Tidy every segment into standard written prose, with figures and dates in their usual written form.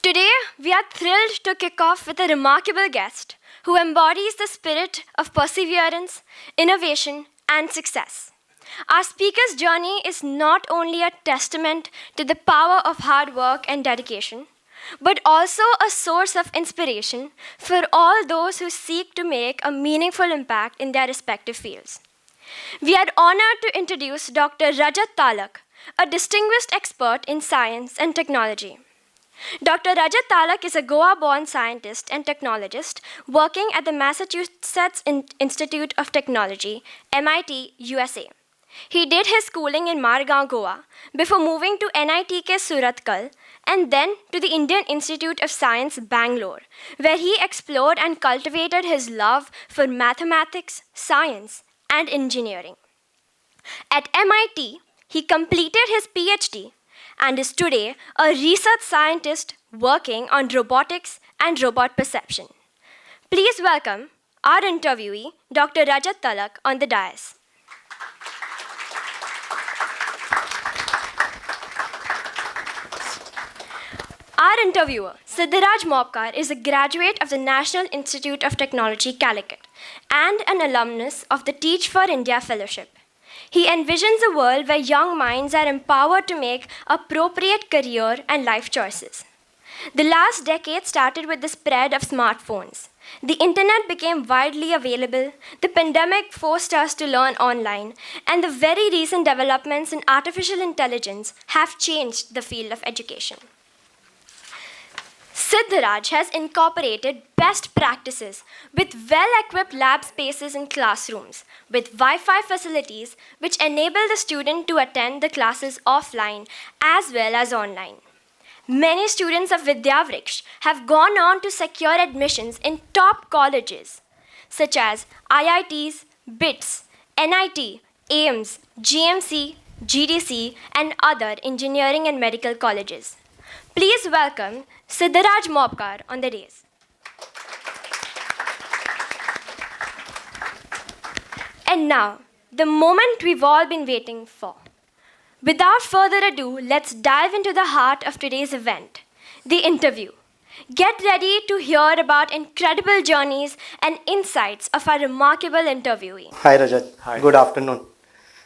Today, we are thrilled to kick off with a remarkable guest who embodies the spirit of perseverance, innovation, and success. Our speaker's journey is not only a testament to the power of hard work and dedication, but also a source of inspiration for all those who seek to make a meaningful impact in their respective fields. We are honored to introduce Dr. Rajat Talak, a distinguished expert in science and technology. Dr. Rajat Talak is a Goa born scientist and technologist working at the Massachusetts Institute of Technology, MIT, USA. He did his schooling in Margao, Goa, before moving to NITK Surathkal and then to the Indian Institute of Science, Bangalore, where he explored and cultivated his love for mathematics, science, and engineering. At MIT, he completed his PhD and is today a research scientist working on robotics and robot perception. Please welcome our interviewee, Dr. Rajat Talak, on the dais. Our interviewer, Siddharaj Mopkar, is a graduate of the National Institute of Technology, Calicut, and an alumnus of the Teach for India Fellowship. He envisions a world where young minds are empowered to make appropriate career and life choices. The last decade started with the spread of smartphones. The internet became widely available, the pandemic forced us to learn online, and the very recent developments in artificial intelligence have changed the field of education. Siddharaj has incorporated best practices with well-equipped lab spaces in classrooms, with Wi-Fi facilities which enable the student to attend the classes offline as well as online. Many students of Vidyavriksh have gone on to secure admissions in top colleges such as IITs, BITS, NIT, AIMS, GMC, GDC, and other engineering and medical colleges. Please welcome Siddharaj Mopkar on the dais. And now, the moment we've all been waiting for. Without further ado, let's dive into the heart of today's event, the interview. Get ready to hear about incredible journeys and insights of our remarkable interviewee. Hi Rajat. Hi. Good afternoon.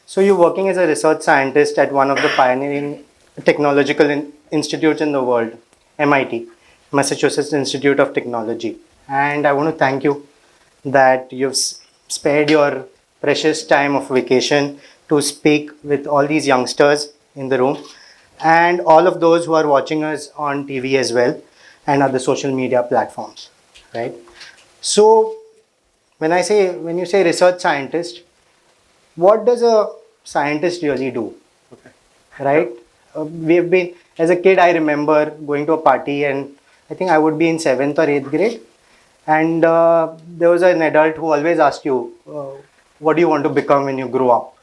So you're working as a research scientist at one of the pioneering technological institutes in the world, MIT, Massachusetts Institute of Technology. And I want to thank you that you've spared your precious time of vacation to speak with all these youngsters in the room and all of those who are watching us on TV as well and other social media platforms, right? So when you say research scientist, what does a scientist really do? Okay. Right? We've been, as a kid, I remember going to a party, and I think I would be in 7th or 8th grade. And there was an adult who always asked you, what do you want to become when you grow up?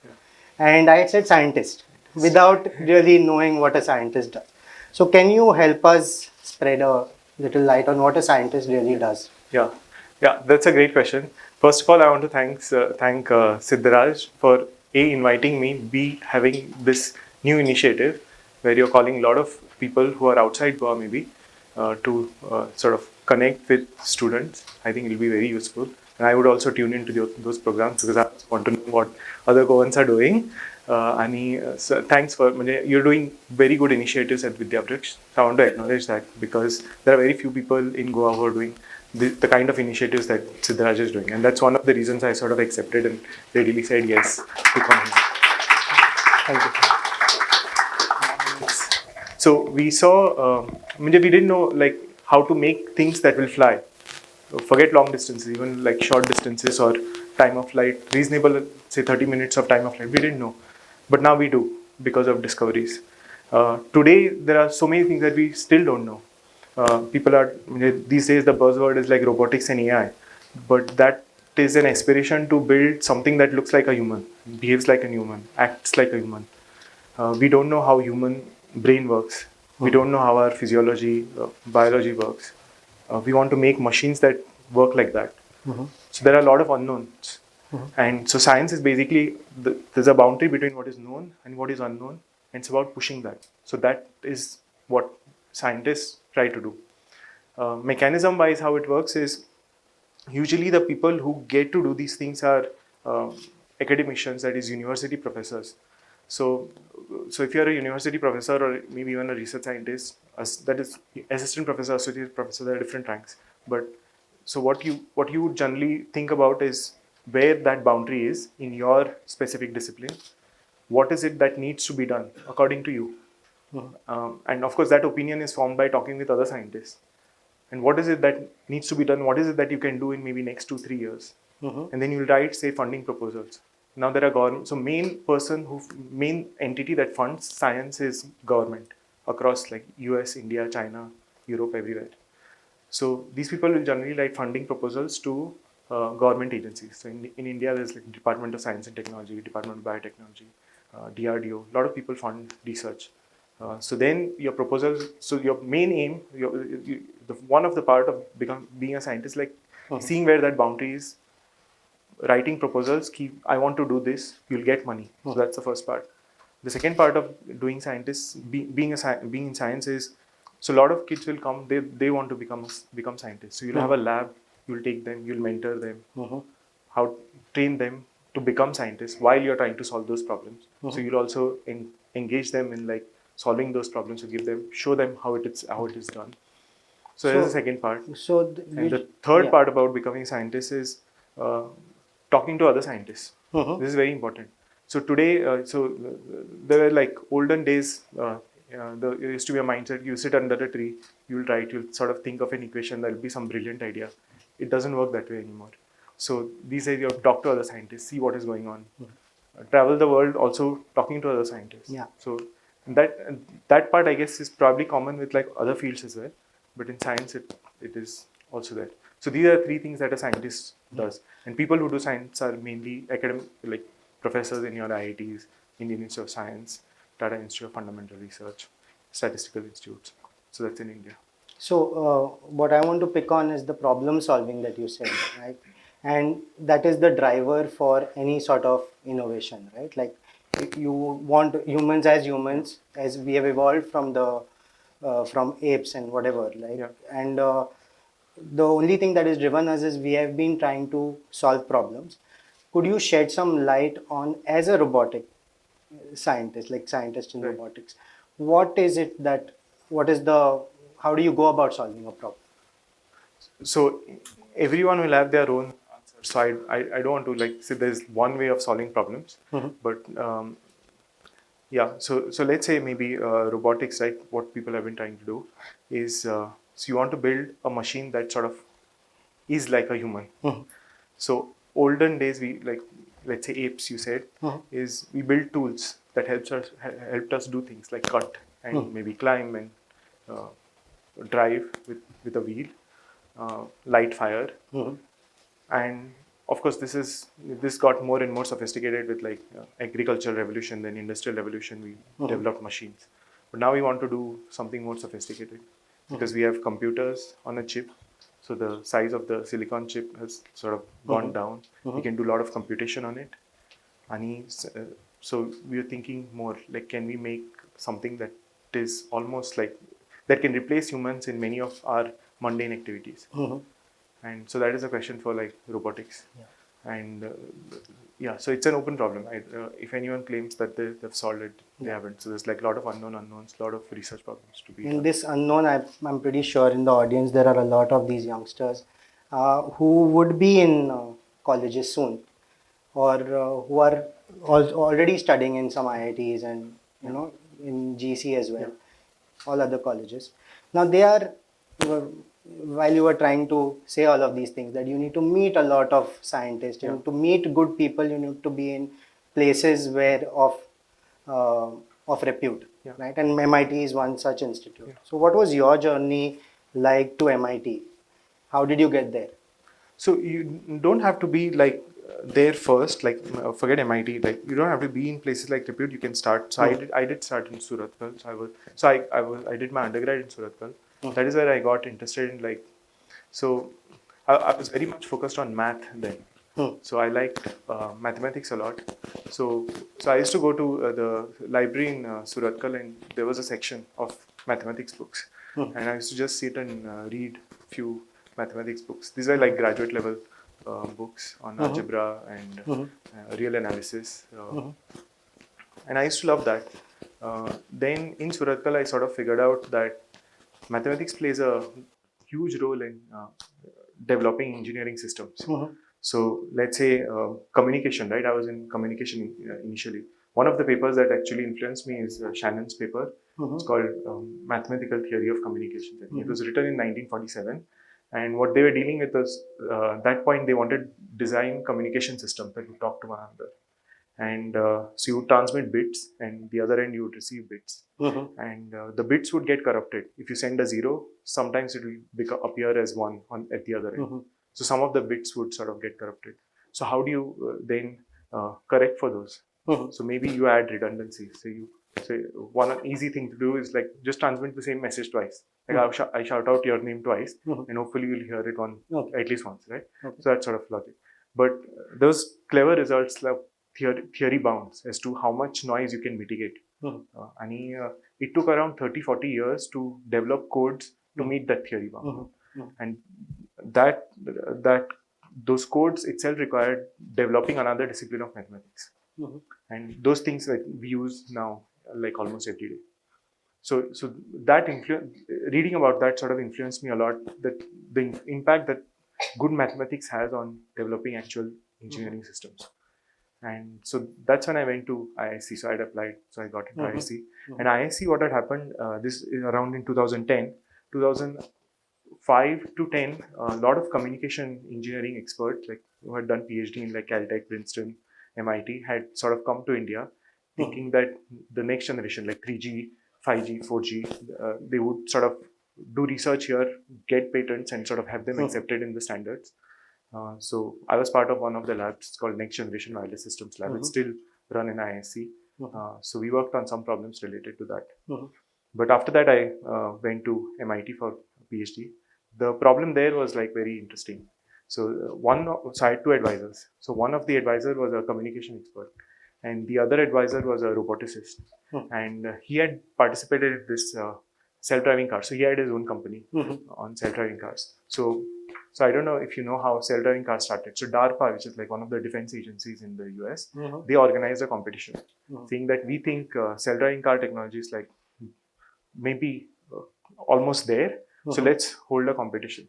And I had said scientist without really knowing what a scientist does. So, can you help us spread a little light on what a scientist really does? Yeah, that's a great question. First of all, I want to thank Siddharaj for inviting me, B, having this new initiative where you're calling a lot of people who are outside Goa maybe to sort of connect with students. I think it will be very useful. And I would also tune into those programs because I want to know what other Goans are doing. So thanks for, you're doing very good initiatives at Vidyavriksh. So I want to acknowledge that because there are very few people in Goa who are doing the kind of initiatives that Siddharaj is doing. And that's one of the reasons I sort of accepted and readily said yes to come here. Thank you. So we saw, we didn't know like how to make things that will fly. Forget long distances, even like short distances or time of flight, reasonable, say 30 minutes of time of flight. We didn't know. But now we do because of discoveries. Today, there are so many things that we still don't know. People are, these days the buzzword is like robotics and AI. But that is an aspiration to build something that looks like a human, behaves like a human, acts like a human. We don't know how human brain works. We don't know how our physiology, biology works. We want to make machines that work like that. So there are a lot of unknowns. And so science is basically, there's a boundary between what is known and what is unknown. And it's about pushing that. So that is what scientists try to do. Mechanism wise, how it works is usually the people who get to do these things are academicians, that is university professors. So, so if you're a university professor or maybe even a research scientist, that is assistant professor, associate professor, there are different ranks. But so what you would generally think about is where that boundary is in your specific discipline. What is it that needs to be done according to you? And of course, that opinion is formed by talking with other scientists. And what is it that needs to be done? What is it that you can do in maybe next 2-3 years? And then you'll write, say, funding proposals. Now there are government. So main entity that funds science is government across like US, India, China, Europe, everywhere. So these people will generally write funding proposals to government agencies. So in India, there's like Department of Science and Technology, Department of Biotechnology, DRDO. A lot of people fund research. So then your proposal, so your main aim, one of the part of being a scientist, like seeing where that boundary is, writing proposals, I want to do this, you'll get money. So that's the first part. The second part of doing scientists, being in science is, so a lot of kids will come, they want to become scientists. So you'll have a lab, you'll take them, you'll mentor them, how train them to become scientists while you're trying to solve those problems. So you'll also engage them in like solving those problems, to show them how it is done. So there's the second part. And the third part about becoming scientists is uh, talking to other scientists. This is very important. So today, there were like olden days. There used to be a mindset: you sit under a tree, you'll sort of think of an equation. There'll be some brilliant idea. It doesn't work that way anymore. So these days, you have to talk to other scientists, see what is going on, travel the world, also talking to other scientists. Yeah. So that part, I guess, is probably common with like other fields as well, but in science it is also there. So these are three things that a scientist does, and people who do science are mainly academic, like professors in your IITs, Indian Institute of Science, Tata Institute of Fundamental Research, statistical institutes. So that's in India. So, what I want to pick on is the problem solving that you said, right? And that is the driver for any sort of innovation, right? Like, you want humans, as we have evolved from the from apes and whatever, like, Yeah. and the only thing that has driven us is we have been trying to solve problems. Could you shed some light on, as a robotic scientist, like scientist in Right. robotics, what is it that, what is the, how do you go about solving a problem? So everyone will have their own answer. So I don't want to like say there's one way of solving problems, but yeah. So let's say maybe robotics, right? What people have been trying to do is so you want to build a machine that sort of is like a human. So olden days, we like, let's say apes, you said, is we build tools that helped us do things like cut and maybe climb and uh, drive with a wheel, light fire, and of course this got more and more sophisticated with like agricultural revolution, then industrial revolution. We developed machines, but now we want to do something more sophisticated because we have computers on a chip. So the size of the silicon chip has sort of gone down. We can do a lot of computation on it. So we are thinking more like, can we make something that is almost like that can replace humans in many of our mundane activities? And so that is a question for like robotics. And yeah, so it's an open problem. If anyone claims that they've solved it, they haven't. So there's like a lot of unknowns, a lot of research problems to be In done. this unknown, I'm pretty sure in the audience there are a lot of these youngsters who would be in colleges soon, or who are already studying in some IITs and in GC as well, all other colleges. Now they are, while you were trying to say all of these things, that you need to meet a lot of scientists, you need to meet good people, you need to be in places where uh, of repute, right? And MIT is one such institute. So what was your journey like to MIT? How did you get there? So you don't have to be like there first, like forget MIT. Like you don't have to be in places like repute. You can start. So I did start in Suratkal. I did my undergrad in Suratkal. That is where I got interested in like. So I was very much focused on math then. So I liked mathematics a lot. So I used to go to the library in Suratkal, and there was a section of mathematics books. and I used to just sit and read few mathematics books. These are like graduate level books on algebra and real analysis, and I used to love that. Then in Suratkal, I sort of figured out that mathematics plays a huge role in developing engineering systems. So let's say communication, right? I was in communication initially. One of the papers that actually influenced me is Shannon's paper. It's called Mathematical Theory of Communication. It was written in 1947. And what they were dealing with was, that point, they wanted design communication systems that would talk to one another. And so you would transmit bits, and the other end you would receive bits. And the bits would get corrupted. If you send a 0, sometimes it will appear as 1 at the other end. So some of the bits would sort of get corrupted. So how do you then correct for those? So maybe you add redundancy. So one easy thing to do is like just transmit the same message twice. Like I shout out your name twice, and hopefully you'll hear it at least once, right? So that sort of logic. But those clever results have theory bounds as to how much noise you can mitigate. And it took around 30-40 years to develop codes to meet that theory bound. And that those codes itself required developing another discipline of mathematics. And those things that we use now like almost every day. So that reading about that sort of influenced me a lot, that the impact that good mathematics has on developing actual engineering systems. And so that's when I went to IIC. So I'd applied, so I got into IIC. And IIC, what had happened, this is around in 2010, 2005 to 10, a lot of communication engineering experts, like who had done PhD in like Caltech, Princeton, MIT, had sort of come to India thinking that the next generation, like 3G, 5G, 4G, they would sort of do research here, get patents, and sort of have them accepted in the standards. So I was part of one of the labs called Next Generation Wireless Systems Lab. It's still run in IISc. So we worked on some problems related to that. But after that, I went to MIT for a PhD. The problem there was like very interesting. So I had two advisors. So one of the advisor was a communication expert, and the other advisor was a roboticist. And he had participated in this self-driving cars. So he had his own company on self-driving cars. So I don't know if you know how self-driving cars started. So DARPA, which is like one of the defense agencies in the US, they organized a competition saying that we think self-driving car technology is like maybe almost there. So let's hold a competition.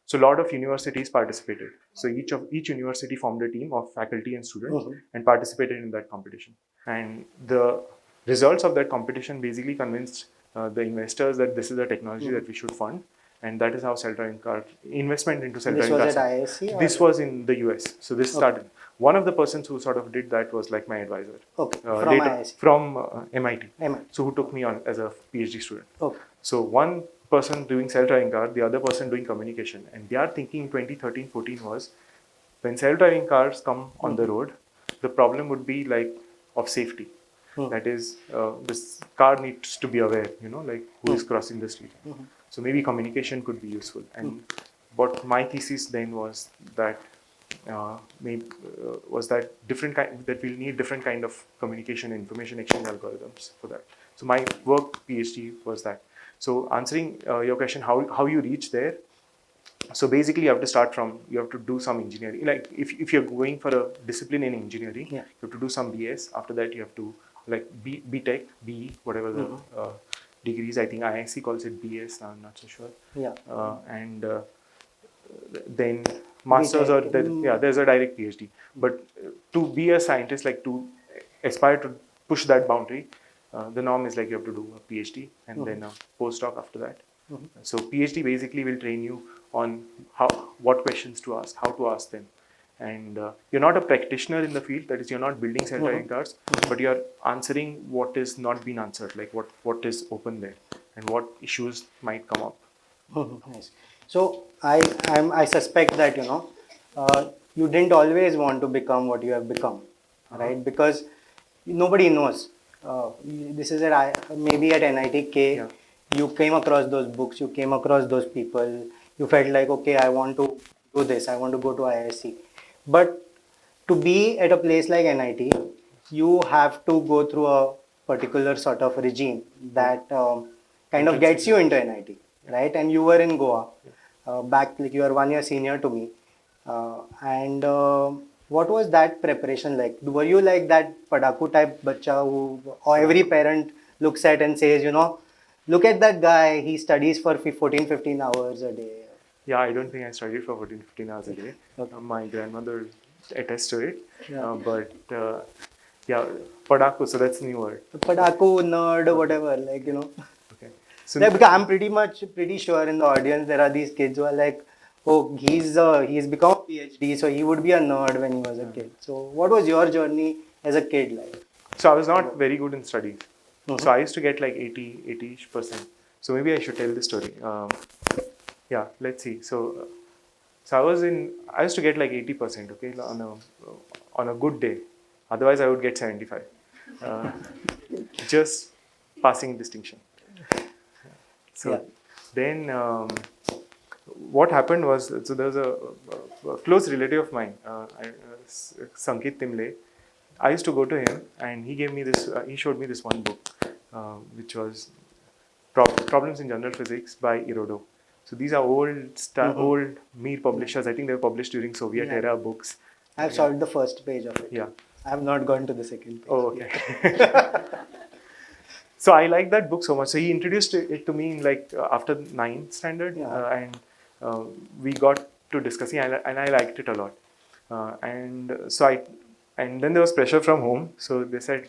So a lot of universities participated. So each university formed a team of faculty and students and participated in that competition. And the results of that competition basically convinced the investors that this is a technology that we should fund. And that is how self-driving car investment into self-driving cars. This was at IISc? This was in the US. So this started. One of the persons who sort of did that was like my advisor. Okay. From IISc? From MIT. MIT. So who took me on as a PhD student. Okay. So one person doing self-driving car, the other person doing communication. And their thinking 2013-14 was, when self-driving cars come on the road, the problem would be like of safety. That is, this car needs to be aware, like who is crossing the street. So maybe communication could be useful. And what my thesis then was that that we'll need different kind of communication and information exchange algorithms for that. So my work PhD was that. So answering your question, how you reach there. So basically you have to do some engineering. Like if you're going for a discipline in engineering, you have to do some BS. After that you have to like BTech, BE, whatever the degrees. I think IISc calls it BS. I'm not so sure. And then masters there's a direct PhD. But to be a scientist, like to aspire to push that boundary, the norm is like you have to do a PhD and then a postdoc after that. So PhD basically will train you on what questions to ask, how to ask them. And you're not a practitioner in the field, that is, you're not building self-driving cars, but you're answering what is not been answered, like what is open there and what issues might come up. Nice. So I suspect that you didn't always want to become what you have become, right? Because nobody knows. This is maybe at NITK, you came across those books, you came across those people, you felt like, okay, I want to do this, I want to go to IISc. But to be at a place like NIT, you have to go through a particular sort of regime that kind of gets you into NIT, right? And you were in Goa, back like you are 1 year senior to me. And what was that preparation like? Were you like that padaku type bacha who or every parent looks at and says, look at that guy, he studies for 14, 15 hours a day. Yeah, I don't think I studied for 14, 15 hours a day. Okay. My grandmother attests to it. Yeah. But yeah, padaku, so that's a new word. Padaku, nerd, whatever, Okay. So Yeah, because I'm pretty sure in the audience there are these kids who are like, oh, he's become a PhD, so he would be a nerd when he was a kid. So what was your journey as a kid like? So I was not very good in studies. So I used to get like 80-ish%. So maybe I should tell the story. Yeah, let's see. So I used to get like 80%, okay, on a good day. Otherwise, I would get 75. Uh, just passing distinction. So Yeah. then what happened was, so there was a close relative of mine, Sankit Timle. I used to go to him and he gave me this, he showed me this one book, which was Problems in General Physics by Irodo. So these are old Mir publishers. I think they were published during Soviet era books. I've solved the first page of it. Yeah. I have not gone to the second page. Oh, okay. So I like that book so much. So he introduced it to me in like after 9th standard, and we got to discussing, and I liked it a lot. And then there was pressure from home. So they said,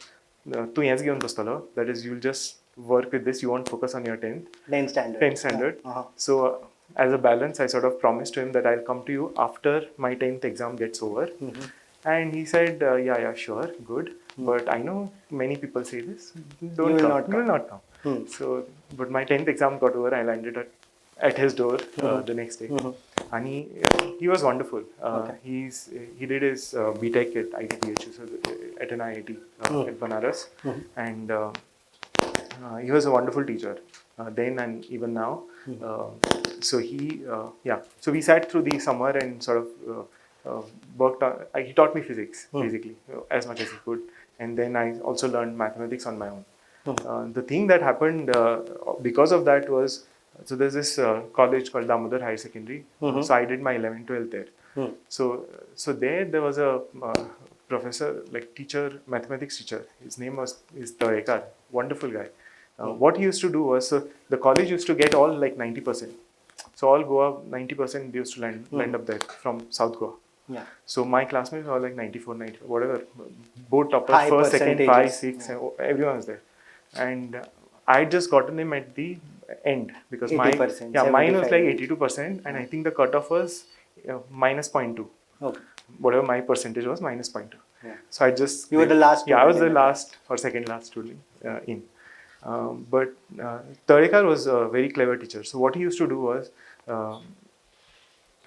"Tu yes given bastalo." That is, you'll just work with this. You won't focus on your 10th. 10th standard. 10th standard. So as a balance, I sort of promised to him that I'll come to you after my 10th exam gets over. And he said, yeah, sure, good. But I know many people say this. You will not come. So, but my 10th exam got over. I landed at his door the next day. And he was wonderful. He did his BTech at ITBHU, so at an IIT at Banaras. And he was a wonderful teacher then and even now. So so we sat through the summer and sort of worked on, he taught me physics basically as much as he could, and then I also learned mathematics on my own. The thing that happened because of that was, so there's this college called Damodar Higher Secondary, so I did my 11th, 12th there. So there was a professor, like teacher, mathematics teacher. His name is Tarekar, wonderful guy. What he used to do was, so the college used to get all like 90%. So all Goa, 90% used to land up there from South Goa. Yeah. So my classmates were like 94, 95, whatever. Both toppers, High first, second, 5, 6, everyone was there. And I just gotten him at the end because mine was like 82%, and I think the cutoff was minus 0.2. Okay. Whatever my percentage was, minus 0.2. Yeah. So I just... You were the last. Yeah, I was the last or second last student in. But Tarekar was a very clever teacher. So what he used to do was,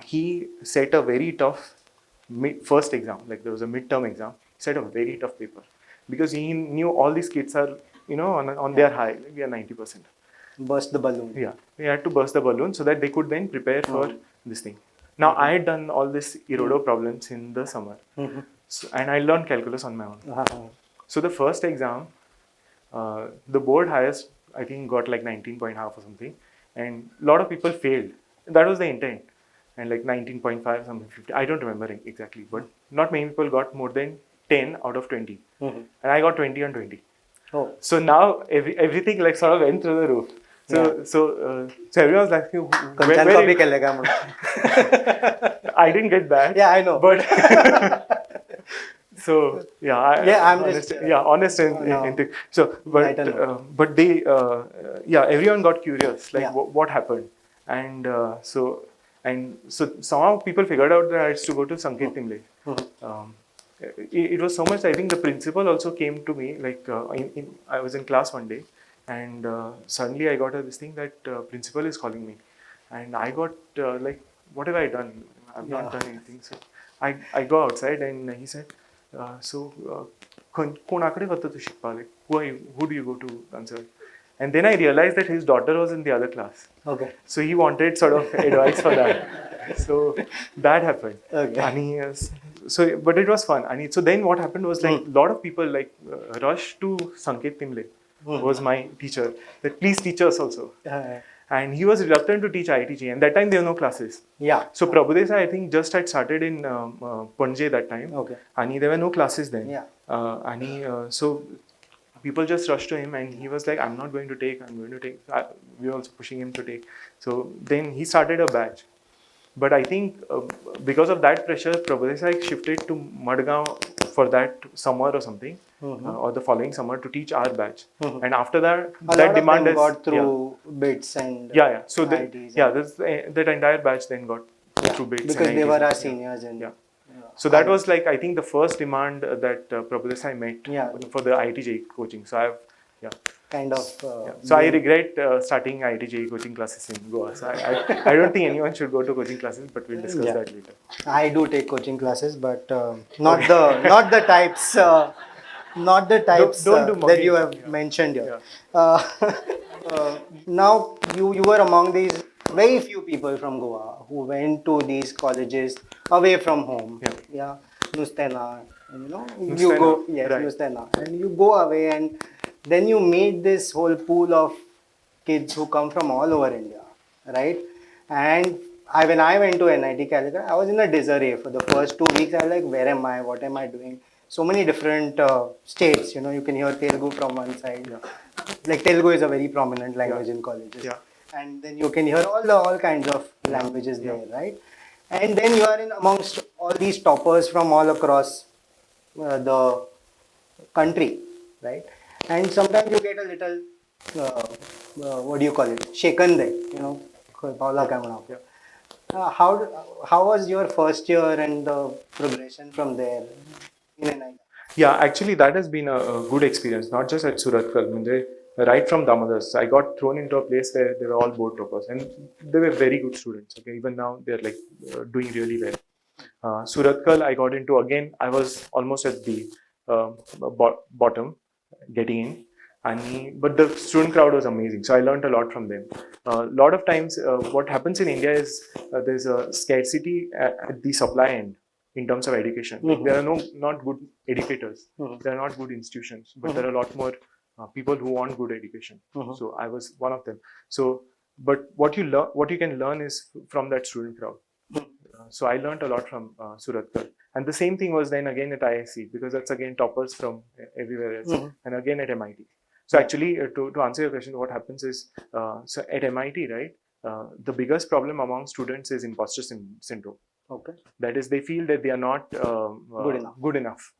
he set a very tough first exam, like there was a midterm exam. He set a very tough paper because he knew all these kids are, on their high, like we are 90%. Burst the balloon. Yeah, we had to burst the balloon so that they could then prepare for this thing. Now I had done all this Irodo problems in the summer, so, and I learned calculus on my own. So the first exam, the board highest, I think, got like 19.5 or something, and a lot of people failed. That was the intent, and like 19.5, something 50. I don't remember exactly, but not many people got more than 10 out of 20, and I got 20 on 20. Oh. So now everything like sort of went through the roof. So everyone's like, where I didn't get that. Yeah, I know. But so I'm honest. Honest in thing. So but they everyone got curious, like what happened, and so somehow people figured out that I used to go to Sankit Timle. It was so much. I think the principal also came to me. Like I was in class one day, and suddenly I got this thing that principal is calling me, and I got like, what have I done? I've not done anything. So I go outside, and he said, who do you go to consult? And then I realized that his daughter was in the other class. Okay. So he wanted sort of advice for that. So that happened. Okay. And but it was fun. And so then what happened was, like, a lot of people rushed to Sankit Timle, who was my teacher, that please teach us also. and he was reluctant to teach IITG, and that time there were no classes. Yeah. So Prabhudesa, I think, just had started in Panje that time, Okay. and there were no classes then. Yeah. So people just rushed to him, and he was like, I'm going to take. We were also pushing him to take. So then he started a batch. But I think because of that pressure, Prabhudesa shifted to Madgaon for that summer or something, or the following summer to teach our batch. And after that, A that lot demand of them is got through bits and yeah. So IITs that entire batch then got through bits because and they were IITs. our seniors and Yeah. So that was like, I think, the first demand that Prabhudesa met for the IITJ coaching. So I've kind of so I regret starting IITJ coaching classes in Goa. So I don't think anyone should go to coaching classes, but we'll discuss that later. I do take coaching classes, but not the types not the types Don't do that you mugging. have mentioned here. Yeah. Now you were among these very few people from Goa who went to these colleges away from home. Yeah, Nustena, and, you Nustena, go right. Nustena, and you go away, and then you meet this whole pool of kids who come from all over India, right? And when I went to NIT Calicut, I was in a disarray for the first 2 weeks. I was like, where am I? What am I doing? So many different states. You can hear Telugu from one side. Like Telugu is a very prominent language in colleges. And then you can hear all kinds of languages there, right? And then you are in amongst all these toppers from all across the country, right? And sometimes you get a little, what do you call it, shaken there, Paula Kamana. How was your first year and the progression from there in NIT? Yeah, actually, that has been a good experience, not just at Suratkal. Right from Damodar's, I got thrown into a place where they were all board toppers, and they were very good students. Okay, even now they're like doing really well. Suratkal, I got into again. I was almost at the bottom, getting in, but the student crowd was amazing. So I learned a lot from them. A lot of times, what happens in India is there's a scarcity at the supply end in terms of education. Like, there are not good educators. There are not good institutions, but there are a lot more people who want good education. So I was one of them. So, but what you can learn is from that student crowd. So I learned a lot from Suratkal. And the same thing was then again at ISC, because that's again toppers from everywhere else, and again at MIT. So actually, to answer your question, what happens is, so at MIT, right, the biggest problem among students is imposter syndrome. Okay. That is, they feel that they are not good enough.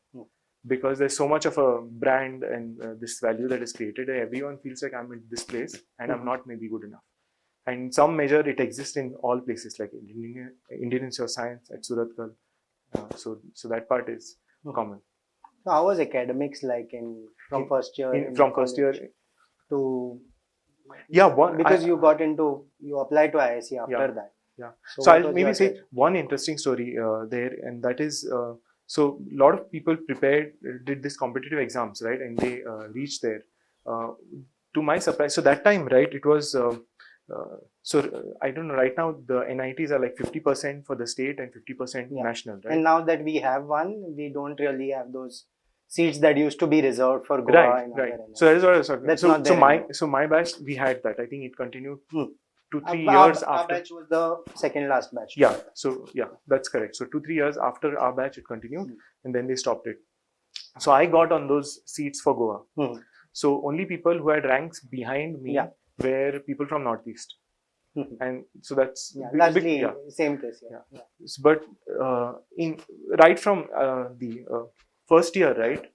Because there's so much of a brand and this value that is created. Everyone feels like I'm in this place and I'm not maybe good enough. And in some measure, it exists in all places, like Indian Institute of Science at Suratkal. So that part is common. So how was academics like from first year? From first year to because you applied to IISc after that. Yeah. So I'll maybe say one interesting story there, and that is so a lot of people did this competitive exams, right, and they reached there. To my surprise, so that time, right, it was. I don't know. Right now, the NITs are like 50% for the state and 50% national, right? And now that we have one, we don't really have those seats that used to be reserved for Goa. Right. So that is what I was talking about. So my batch, we had that. I think it continued 2-3 years after. Our batch was the second last batch. Yeah. So that's correct. So 2-3 years after our batch, it continued, and then they stopped it. So I got on those seats for Goa. So only people who had ranks behind me were people from Northeast. And so that's largely same case. But right from the first year, right,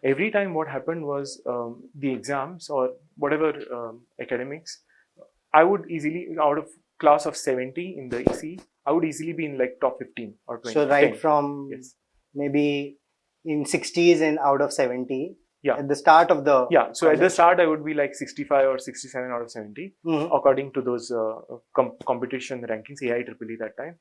every time what happened was the exams or whatever academics, I would easily, out of class of 70 in the EC, I would easily be in like top 15 or 20. So right from maybe in 60s and out of 70. At the start of the so college. At the start I would be like 65 or 67 out of 70 according to those competition rankings, AIEEE that time.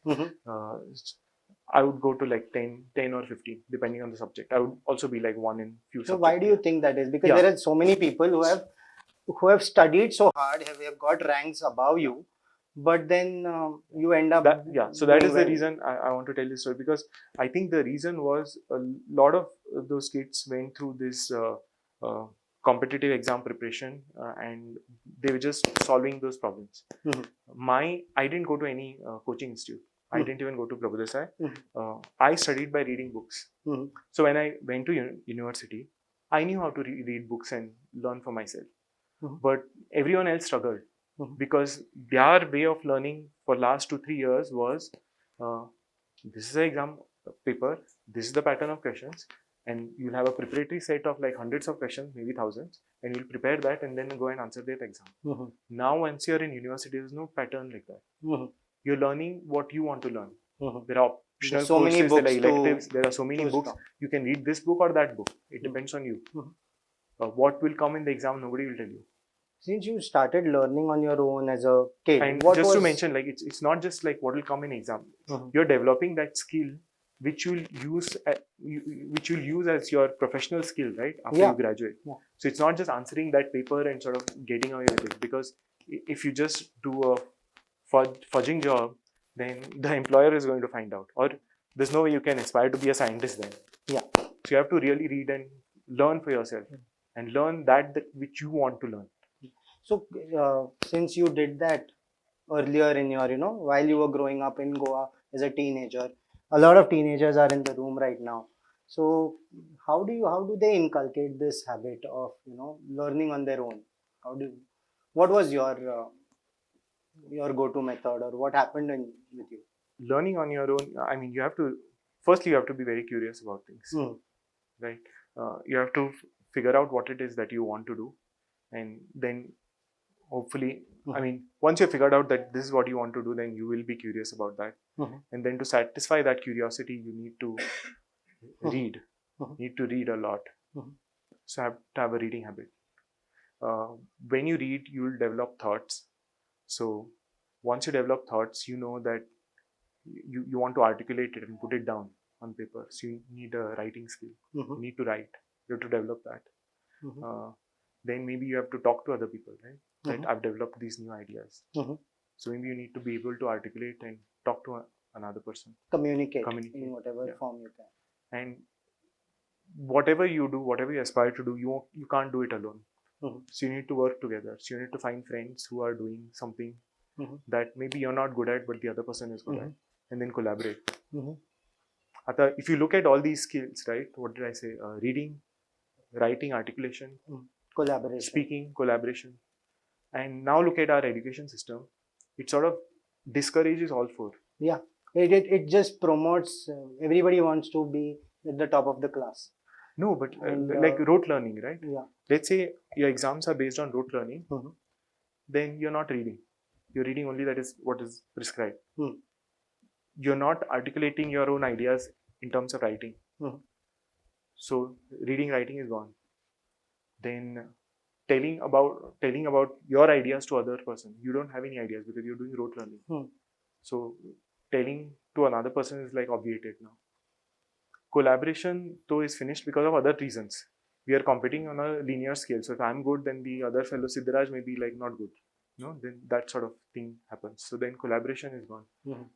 I would go to like 10 or 15 depending on the subject. I would also be like one in few subjects. So why do you think that is? Because there are so many people who have studied so hard, have got ranks above you, but then you end up so that is the reason I want to tell this story, because I think the reason was a lot of those kids went through this competitive exam preparation, and they were just solving those problems. I didn't go to any coaching institute. I didn't even go to Prabhudas. I studied by reading books. So when I went to university, I knew how to read books and learn for myself. But everyone else struggled because their way of learning for last 2-3 years was, this is the exam paper, this is the pattern of questions, and you'll have a preparatory set of like hundreds of questions, maybe thousands, and you'll prepare that and then go and answer that exam. Now, once you're in university, there's no pattern like that. You're learning what you want to learn. There are optional so many courses, there are books electives, there are so many choose books. from. You can read this book or that book. It depends on you. What will come in the exam, nobody will tell you. Since you started learning on your own as a kid, And what just was... to mention, like it's not just like what will come in exam. You're developing that skill which you'll use as your professional skill, right? After you graduate. So it's not just answering that paper and sort of getting away with it. Because if you just do a fudging job, then the employer is going to find out. Or there's no way you can aspire to be a scientist then. So you have to really read and learn for yourself. And learn that which you want to learn. So, since you did that earlier in your, while you were growing up in Goa as a teenager, a lot of teenagers are in the room right now. So, how do they inculcate this habit of, learning on their own? What was your go-to method, or what happened with you? Learning on your own, I mean, you have to be very curious about things, right? You have to figure out what it is that you want to do, and then hopefully, I mean, once you figured out that this is what you want to do, then you will be curious about that. And then to satisfy that curiosity, you need to read. Need to read a lot. So have to have a reading habit. When you read, you will develop thoughts. So once you develop thoughts, you know that you want to articulate it and put it down on paper. So you need a writing skill. You need to write. You have to develop that. Then maybe you have to talk to other people, right? That I've developed these new ideas. So maybe you need to be able to articulate and talk to another person. Communicate in whatever form you can. And whatever you do, whatever you aspire to do, you can't do it alone. So you need to work together. So you need to find friends who are doing something that maybe you're not good at, but the other person is good at, and then collaborate. If you look at all these skills, right? What did I say? Reading, writing, articulation, collaboration, speaking, collaboration. And now look at our education system. It sort of discourages all four. Yeah, it just promotes, everybody wants to be at the top of the class. No, but like rote learning, right? Yeah. Let's say your exams are based on rote learning, then you're not reading. You're reading only that is what is prescribed. You're not articulating your own ideas in terms of writing. So reading, writing is gone. Then telling about your ideas to other person. You don't have any ideas because you're doing rote learning. So telling to another person is like obviated now. Collaboration though is finished because of other reasons. We are competing on a linear scale. So if I'm good, then the other fellow Siddharaj may be like not good. Then that sort of thing happens. So then collaboration is gone.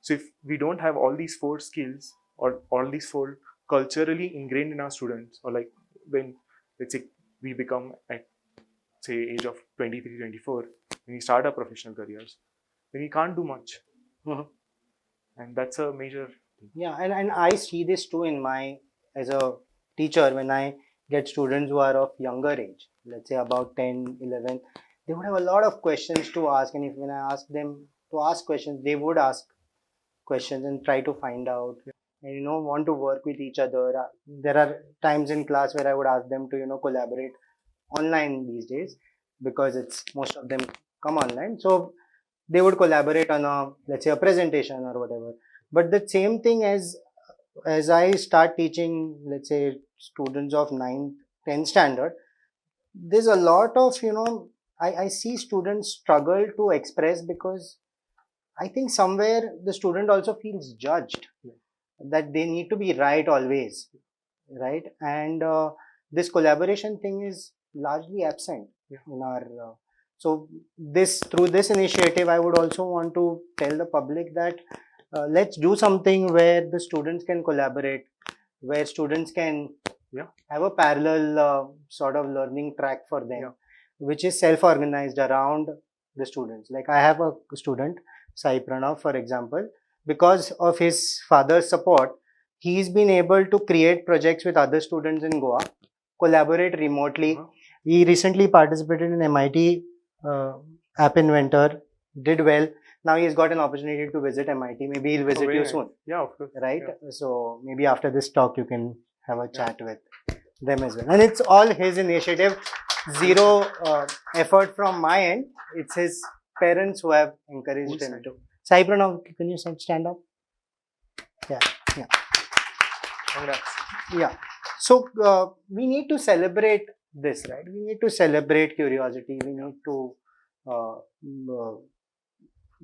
So if we don't have all these four skills or all these four culturally ingrained in our students, or like when let's say we become at say age of 23, 24, when we start our professional careers, then we can't do much. And that's a major thing. Yeah, and I see this too as a teacher, when I get students who are of younger age, let's say about 10, 11, they would have a lot of questions to ask, and when I ask them to ask questions, they would ask questions and try to find out, and want to work with each other. There are times in class where I would ask them to collaborate online these days, because most of them come online, so they would collaborate on let's say a presentation or whatever. But the same thing as I start teaching, let's say students of 9th, 10th standard, there's a lot of I see students struggle to express, because I think somewhere the student also feels judged, that they need to be right always, right? And this collaboration thing is largely absent in our. So through this initiative, I would also want to tell the public that let's do something where the students can collaborate, where students can Yeah. have a parallel sort of learning track for them, Yeah. which is self-organized around the students. Like I have a student, Sai Pranav, for example, because of his father's support, he's been able to create projects with other students in Goa, collaborate remotely. Uh-huh. He recently participated in MIT uh, App Inventor, did well. Now he's got an opportunity to visit MIT. Maybe he'll visit very you nice. soon, Yeah, of course. right? Yeah. So maybe after this talk, you can have a chat with them as well. And it's all his initiative, zero effort from my end. It's his parents who have encouraged Cool, him Sai. to. Sai Pranav, can you stand up? Yeah, yeah, Congrats. yeah. So we need to celebrate this, right? We need to celebrate curiosity. We need to, uh, uh,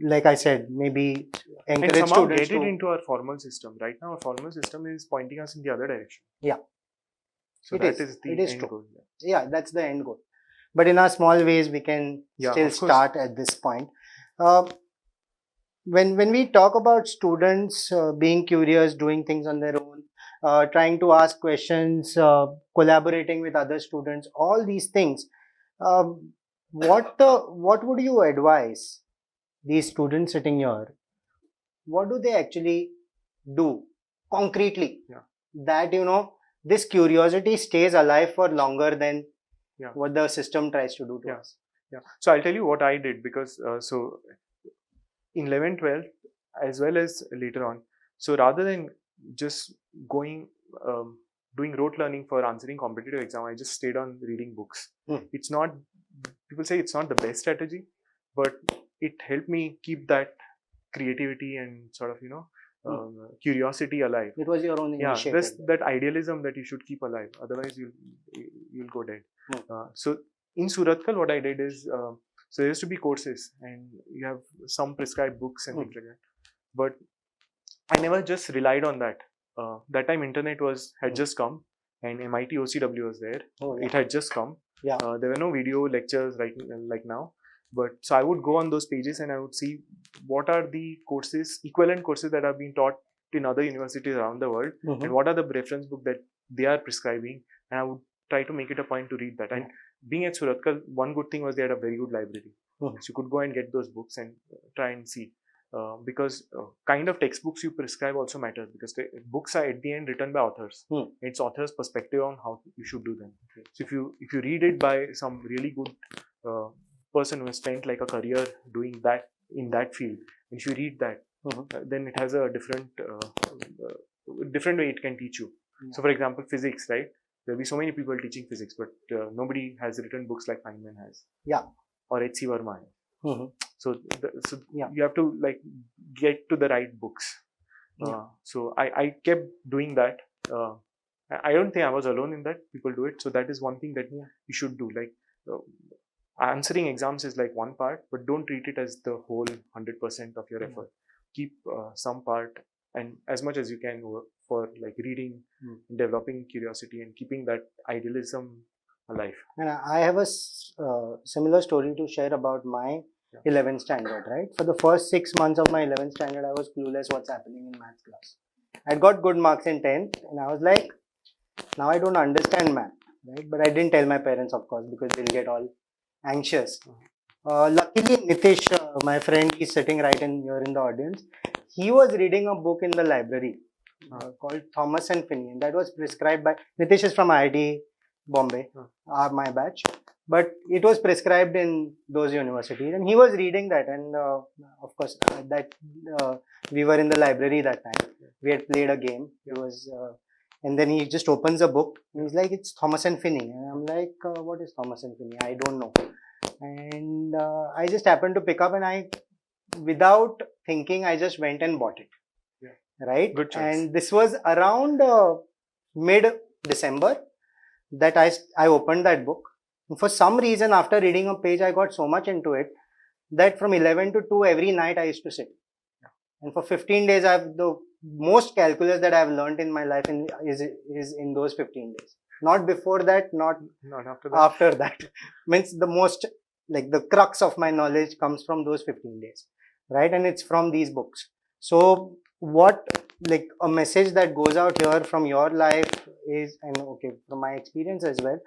like I said, maybe And encourage somehow students get it to. into our formal system. Right now, our formal system is pointing us in the other direction. Yeah, So it that is. is the It is end true. goal. Yeah, that's the end goal. But in our small ways, we can Yeah, still of course. start at this point. Uh, when we talk about students being curious, doing things on their own, trying to ask questions, collaborating with other students, all these things, um, what would you advise these students sitting here? What do they actually do concretely? Yeah. That this curiosity stays alive for longer than Yeah. what the system tries to do to Yeah. us. Yeah. So I'll tell you what I did, because so in 11th, 12th, as well as later on. So rather than just going, doing rote learning for answering competitive exam, I just stayed on reading books. Hmm. It's not, people say it's not the best strategy, but it helped me keep that creativity and sort of, curiosity alive. It was your own Yeah, initiative. there's that idealism that you should keep alive. Otherwise, you'll go dead. So in Suratkal, what I did is, so there used to be courses, and you have some prescribed books and things like that. But I never just relied on that. That time, internet had just come, and MIT OCW was there. Oh, yeah. It had just come. Yeah. There were no video lectures like now. But so I would go on those pages and I would see what are the equivalent courses that are being taught in other universities around the world, Mhm. and what are the reference book that they are prescribing, and I would try to make it a point to read that. And being at Suratkal, one good thing was they had a very good library, Mhm. so you could go and get those books and try and see. Because kind of textbooks you prescribe also matters, because the books are at the end written by authors. It's author's perspective on how you should do them. So if you read it by some really good person who has spent like a career doing that in that field, if you read that, then it has a different way it can teach you. So for example, physics, right? There'll be so many people teaching physics, but nobody has written books like Feynman has. Yeah. Or H.C. Verma has. So Yeah. you have to like get to the right books. So I kept doing that. I don't think I was alone in that. People do it. So that is one thing that you should do. Like answering exams is like one part, but don't treat it as the whole 100% of your effort. Keep some part, and as much as you can work for like reading, developing curiosity, and keeping that idealism alive. And I have a similar story to share about my 11th standard, right? For the first 6 months of my 11th standard, I was clueless what's happening in maths class. I got good marks in 10th, and I was like, now I don't understand math, right? But I didn't tell my parents, of course, because they'll get all anxious. Luckily, Nitish, my friend, he's sitting right in here in the audience. He was reading a book in the library called Thomas and Finney. That was prescribed by Nitish is from IIT Bombay, my batch. But it was prescribed in those universities, and he was reading that. And of course, we were in the library that time. We had played a game. It was, and then he just opens a book. And he's like, "It's Thomas and Finney," and I'm like, "What is Thomas and Finney? I don't know." And I just happened to pick up, and without thinking, I just went and bought it. Right? Good choice. And this was around mid-December that I opened that book. And for some reason, after reading a page, I got so much into it that from 11 to 2 every night I used to sit. And for 15 days, the most calculus that I've learned in my life is in those 15 days. Not before that, not after that. After that. Means the most, like the crux of my knowledge comes from those 15 days, right? And it's from these books. So what like a message that goes out here from your life is, and okay, from my experience as well,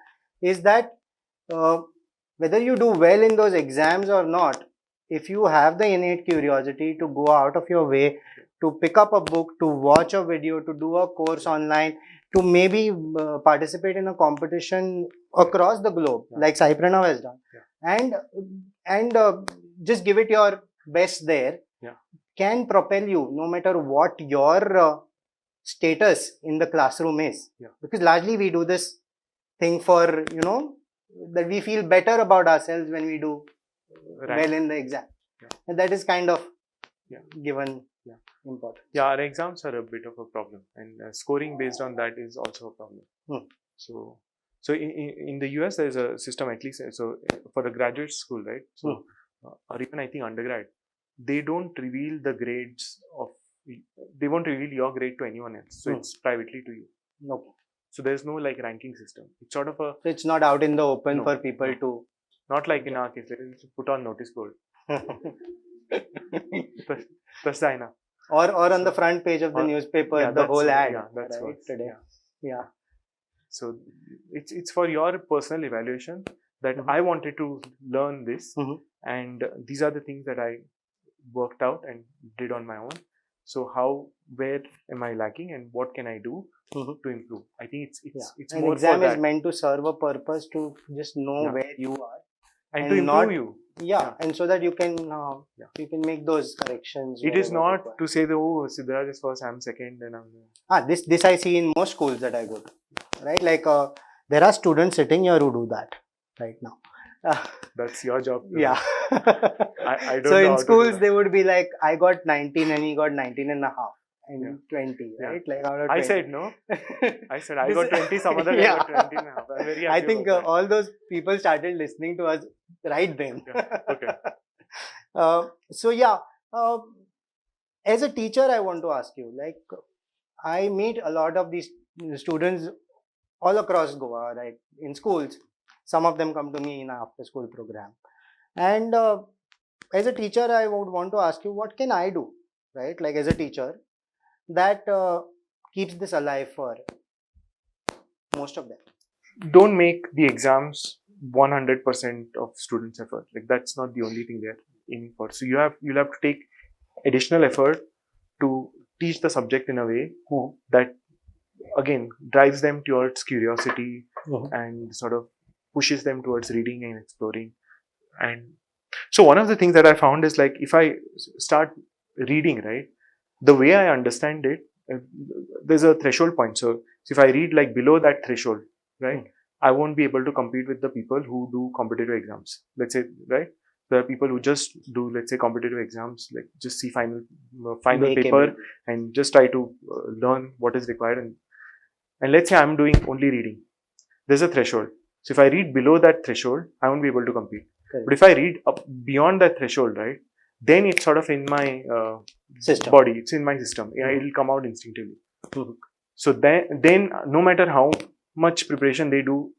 is that uh, whether you do well in those exams or not, if you have the innate curiosity to go out of your way to pick up a book, to watch a video, to do a course online, to maybe participate in a competition across the globe, like Sai Pranav has done, and and just give it your best there, can propel you no matter what your status in the classroom is. Because largely we do this thing for, that we feel better about ourselves when we do well in the exam. And that is kind of given importance. Yeah, our exams are a bit of a problem, and scoring based on that is also a problem. So, in the US, there's a system, at least so for the graduate school, right? So, or even I think undergrad, they don't reveal the grades of, they won't reveal your grade to anyone else. So it's privately to you. No. So there's no like ranking system. It's sort of a. So it's not out in the open for people to. Not like in our case, let's put on notice board. Prasina. Or on the front page of the newspaper, the whole ad. Yeah, that's right, what. today. Yeah. So it's for your personal evaluation that I wanted to learn this, and these are the things that I worked out and did on my own. So where am I lacking, and what can I do to improve? I think it's An more exam for is that. meant to serve a purpose to just know where you are and to improve you. And so that you can make those corrections. It is wherever not required. to say Siddharaj is first, I'm second, and I'm. This I see in most schools that I go to, right? Like there are students sitting here who do that right now. That's your job. Yeah. I don't so know in how schools they would be like, I got 19 and he got 19 and a half and 20, right? Like out of 20. I said no. I said I got 20, some other guy got 20 and a half. I'm very happy I think about that. all those people started listening to us right then. Okay. So as a teacher, I want to ask you, like, I meet a lot of these students all across Goa, right? In schools, some of them come to me in an after-school program, and as a teacher, I would want to ask you, what can I do, right? Like as a teacher, that keeps this alive for most of them. Don't make the exams 100% of students' effort. Like that's not the only thing they're aiming for. So you'll have to take additional effort to teach the subject in a way that again drives them towards curiosity and sort of pushes them towards reading and exploring. And so one of the things that I found is like if I start reading, right, the way I understand it, there's a threshold point. So if I read like below that threshold, right, I won't be able to compete with the people who do competitive exams. Let's say, right, there are people who just do, let's say, competitive exams, like just see final paper and just try to learn what is required. And let's say I'm doing only reading. There's a threshold. So if I read below that threshold, I won't be able to compete. But if I read up beyond that threshold, right, then it's sort of in my body. It's in my system. Yeah, it'll come out instinctively. So then no matter how much preparation they do,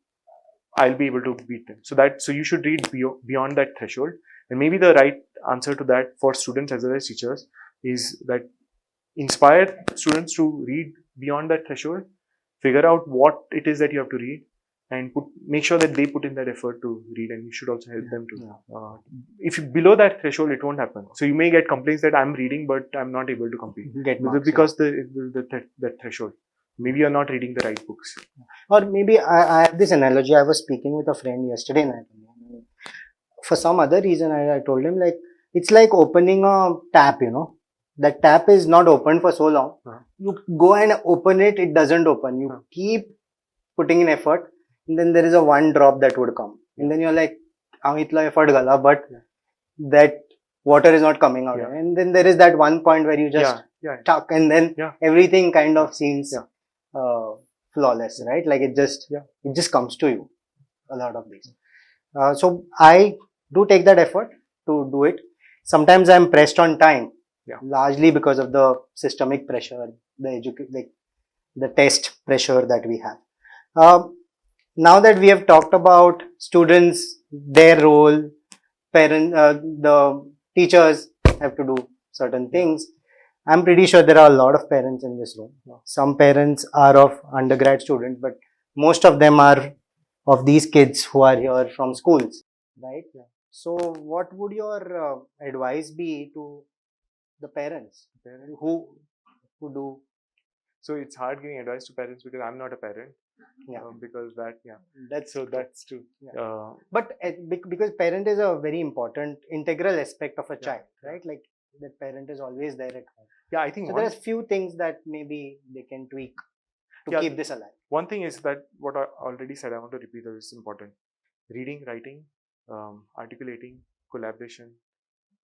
I'll be able to beat them. So you should read beyond that threshold. And maybe the right answer to that for students as well as teachers is that inspire students to read beyond that threshold, figure out what it is that you have to read, and make sure that they put in that effort to read, and you should also help them to. If you below that threshold, it won't happen. So you may get complaints that I'm reading, but I'm not able to compete. Because the threshold. Maybe you're not reading the right books. Or maybe I have this analogy. I was speaking with a friend yesterday night. For some other reason, I told him, like, it's like opening a tap, That tap is not open for so long. You go and open it, it doesn't open. You keep putting in effort, and then there is a one drop that would come. And then you're like, itla effort gala, but that water is not coming out. And then there is that one point where you just stuck, and then everything kind of seems flawless, right? Like it just comes to you, a lot of these. So I do take that effort to do it. Sometimes I'm pressed on time, largely because of the systemic pressure, the test pressure that we have. Now that we have talked about students, their role, parents, the teachers have to do certain things. I'm pretty sure there are a lot of parents in this room. Some parents are of undergrad students, but most of them are of these kids who are here from schools, right? Yeah. So, what would your advice be to the parents who do? So it's hard giving advice to parents because I'm not a parent. Yeah. Because that, yeah. That's So true. that's true. Yeah. But because parent is a very important integral aspect of a child, right? Like that parent is always there at home. Yeah, I think So there are few things that maybe they can tweak to Yeah. keep this alive. one thing is that what I already said, I want to repeat that it's important. Reading, writing, articulating, collaboration.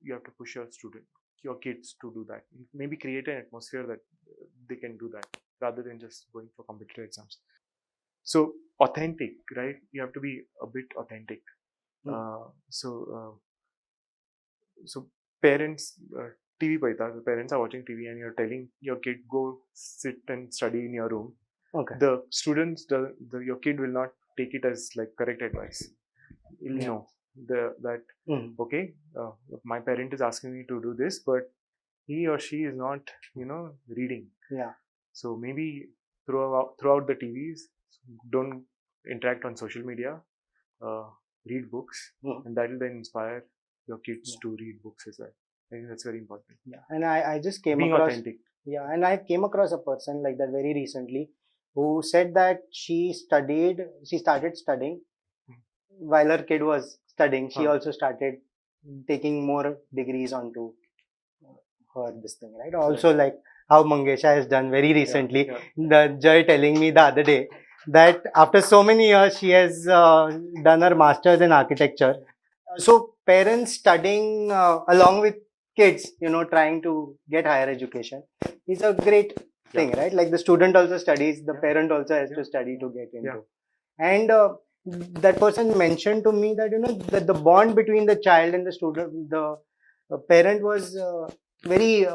You have to push your kids to do that. Maybe create an atmosphere that they can do that rather than just going for competitive exams. So authentic, right? You have to be a bit authentic. So parents, TV paita, the parents are watching TV and you're telling your kid go sit and study in your room. Okay. The students, your kid will not take it as like correct advice. He'll know that okay, my parent is asking me to do this, but he or she is not, reading. Yeah. So maybe throughout the TVs, don't interact on social media. Read books, and that will then inspire your kids to read books as well. I think that's very important. Yeah, and I just came Being across. authentic. Yeah, and I came across a person like that very recently who said that she started studying while her kid was studying. She also started taking more degrees onto her this thing, right? Also, like how Mangesha has done very recently. The Joy telling me the other day that after so many years she has done her masters in architecture. So parents studying along with kids, trying to get higher education is a great thing, right? Like the student also studies, the parent also has to study to get into. And that person mentioned to me that that the bond between the child and the student, the parent was very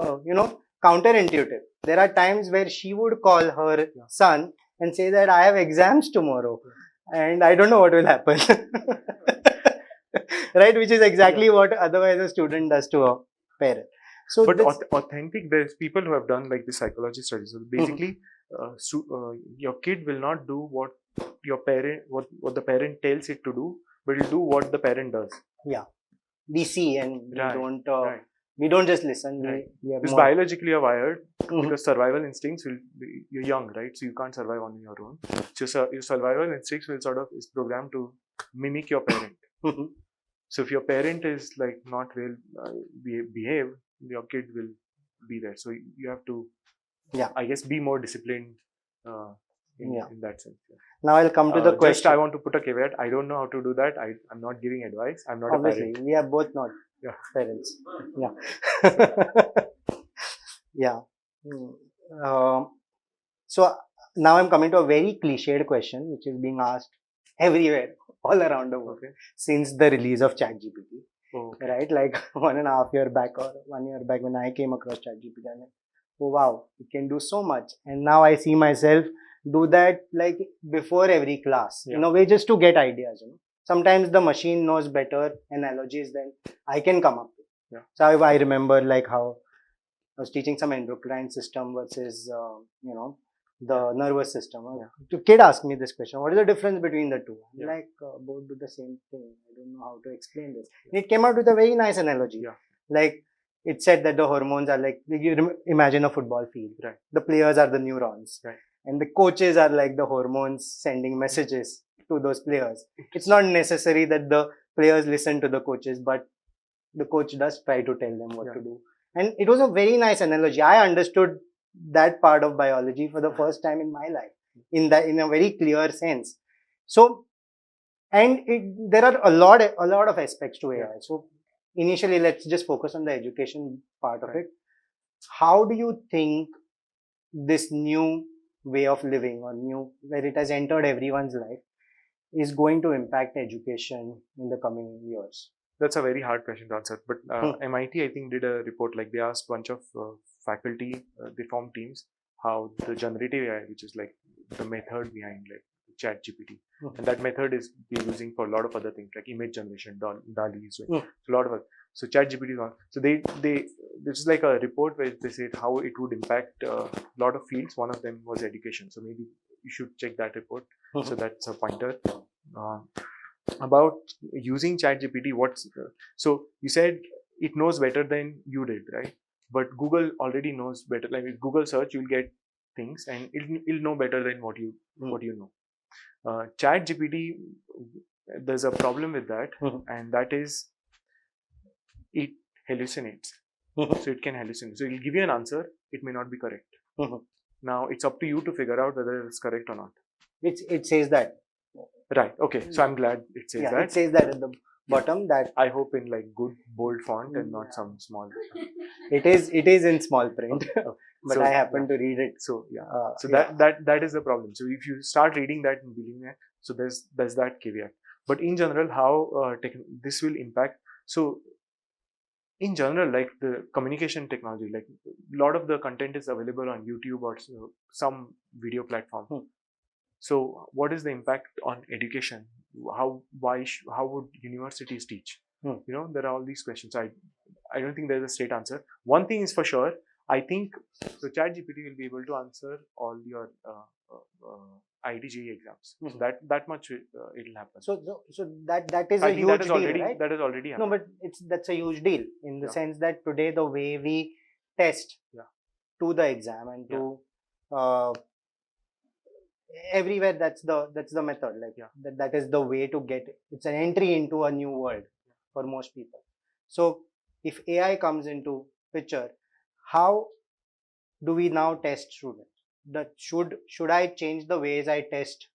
counterintuitive. There are times where she would call her son and say that I have exams tomorrow, and I don't know what will happen. Right, which is exactly what otherwise a student does to a parent. So, but authentic, there's people who have done like the psychology studies. So basically, your kid will not do what your parent, what the parent tells it to do, but it'll do what the parent does. Yeah, we see and we don't. Right. We don't just listen. We are Because more biologically you're wired, because survival instincts you're young, right? So you can't survive on your own. So your survival instincts will sort of is programmed to mimic your parent. So if your parent is like not real behave, your kid will be there. So you have to, I guess, be more disciplined in that sense. Now I'll come to the question. Just I want to put a caveat. I don't know how to do that. I'm not giving advice. I'm not Obviously, a parent. We are both not parents. Yeah. Yeah. So now I'm coming to a very cliched question, which is being asked everywhere, all around the world, since the release of ChatGPT. Right? Like 1.5 years back or 1 year back when I came across ChatGPT, I'm like, oh wow, it can do so much. And now I see myself do that like before every class, in a way, just to get ideas. Sometimes the machine knows better analogies than I can come up with. So I remember like how I was teaching some endocrine system versus the nervous system. The kid asked me this question: what is the difference between the two? I'm like, both do the same thing. I don't know how to explain this. And it came out with a very nice analogy. Like it said that the hormones are like you imagine a football field. The players are the neurons, and the coaches are like the hormones sending messages to those players. It's not necessary that the players listen to the coaches, but the coach does try to tell them what to do. And it was a very nice analogy. I understood that part of biology for the first time in my life in a very clear sense. So, and there are a lot of aspects to AI. So initially, let's just focus on the education part of it. How do you think this new way of living or where it has entered everyone's life is going to impact education in the coming years? That's a very hard question to answer. But MIT, I think, did a report. Like they asked a bunch of faculty, they formed teams, how the generative AI, which is like the method behind like ChatGPT. Mhm. And that method is we're using for a lot of other things like image generation, DALI is doing. Mhm. So a lot of so ChatGPT is one. So they this is like a report where they said how it would impact a lot of fields. One of them was education. So maybe you should check that report. So that's a pointer. About using ChatGPT, so you said it knows better than you did, right? But Google already knows better. Like with Google search, you'll get things, and it'll know better than what you know. ChatGPT, there's a problem with that, and that is it hallucinates. So it can hallucinate. So it'll give you an answer. It may not be correct. Now it's up to you to figure out whether it's correct or not. It says that. Right. Okay. So I'm glad it says that. It says that at the bottom that I hope in like good bold font and not some small. it is in small print, but So, I happen to read it. So yeah. So yeah. that is the problem. So if you start reading that and believing it, so there's that caveat. But in general, how this will impact. So in general, like the communication technology, like a lot of the content is available on YouTube or some video platform. So what is the impact on education? How would universities teach? There are all these questions. I don't think there's a straight answer. One thing is for sure. I think so. ChatGPT will be able to answer all your IIT exams. So that much it'll happen. So that is I a think huge that is deal, already right? that is already No, happened. but that's a huge deal in the sense that today the way we test to the exam and to everywhere that's the method, like that is the way to get it. It's an entry into a new world for most people. So if AI comes into picture, how do we now test students? That should I change the ways I test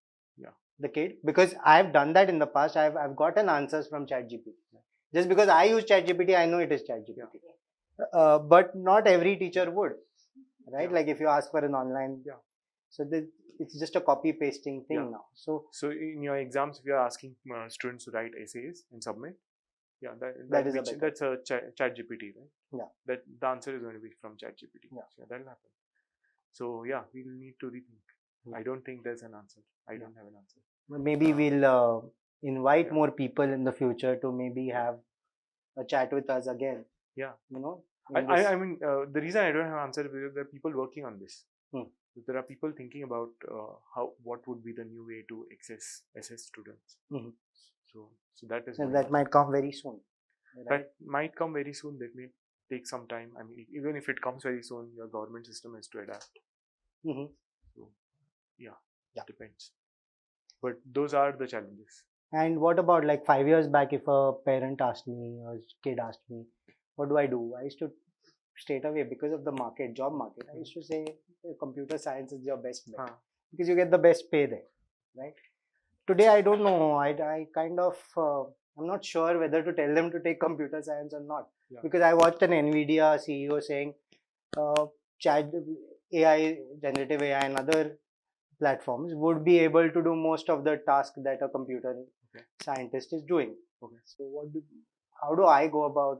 the kid? Because I've done that in the past. I've gotten answers from ChatGPT. Just because I use ChatGPT, I know it is ChatGPT. But not every teacher would, right? Like if you ask for an online, so it's just a copy pasting thing now. So in your exams, if you're asking students to write essays and submit, that's a ChatGPT, right? Yeah. That the answer is going to be from ChatGPT. Yeah. So that'll happen. So yeah, we'll need to rethink. I don't think there's an answer. I don't have an answer. Maybe we'll invite more people in the future to maybe have a chat with us again. Yeah. I mean, the reason I don't have an answer is because there are people working on this. There are people thinking about what would be the new way to assess students. So that is that might come very soon. Right? That might come very soon. That may take some time. I mean, even if it comes very soon, your government system has to adapt. So depends. But those are the challenges. And what about like 5 years back, if a parent asked me or kid asked me, what do? I used to straight away, because of the job market, I used to say computer science is your best bet because you get the best pay there, right? Today, I don't know. I kind of, I'm not sure whether to tell them to take computer science or not, because I watched an NVIDIA CEO saying chat AI, generative AI and other platforms would be able to do most of the task that a computer scientist is doing. So how do I go about?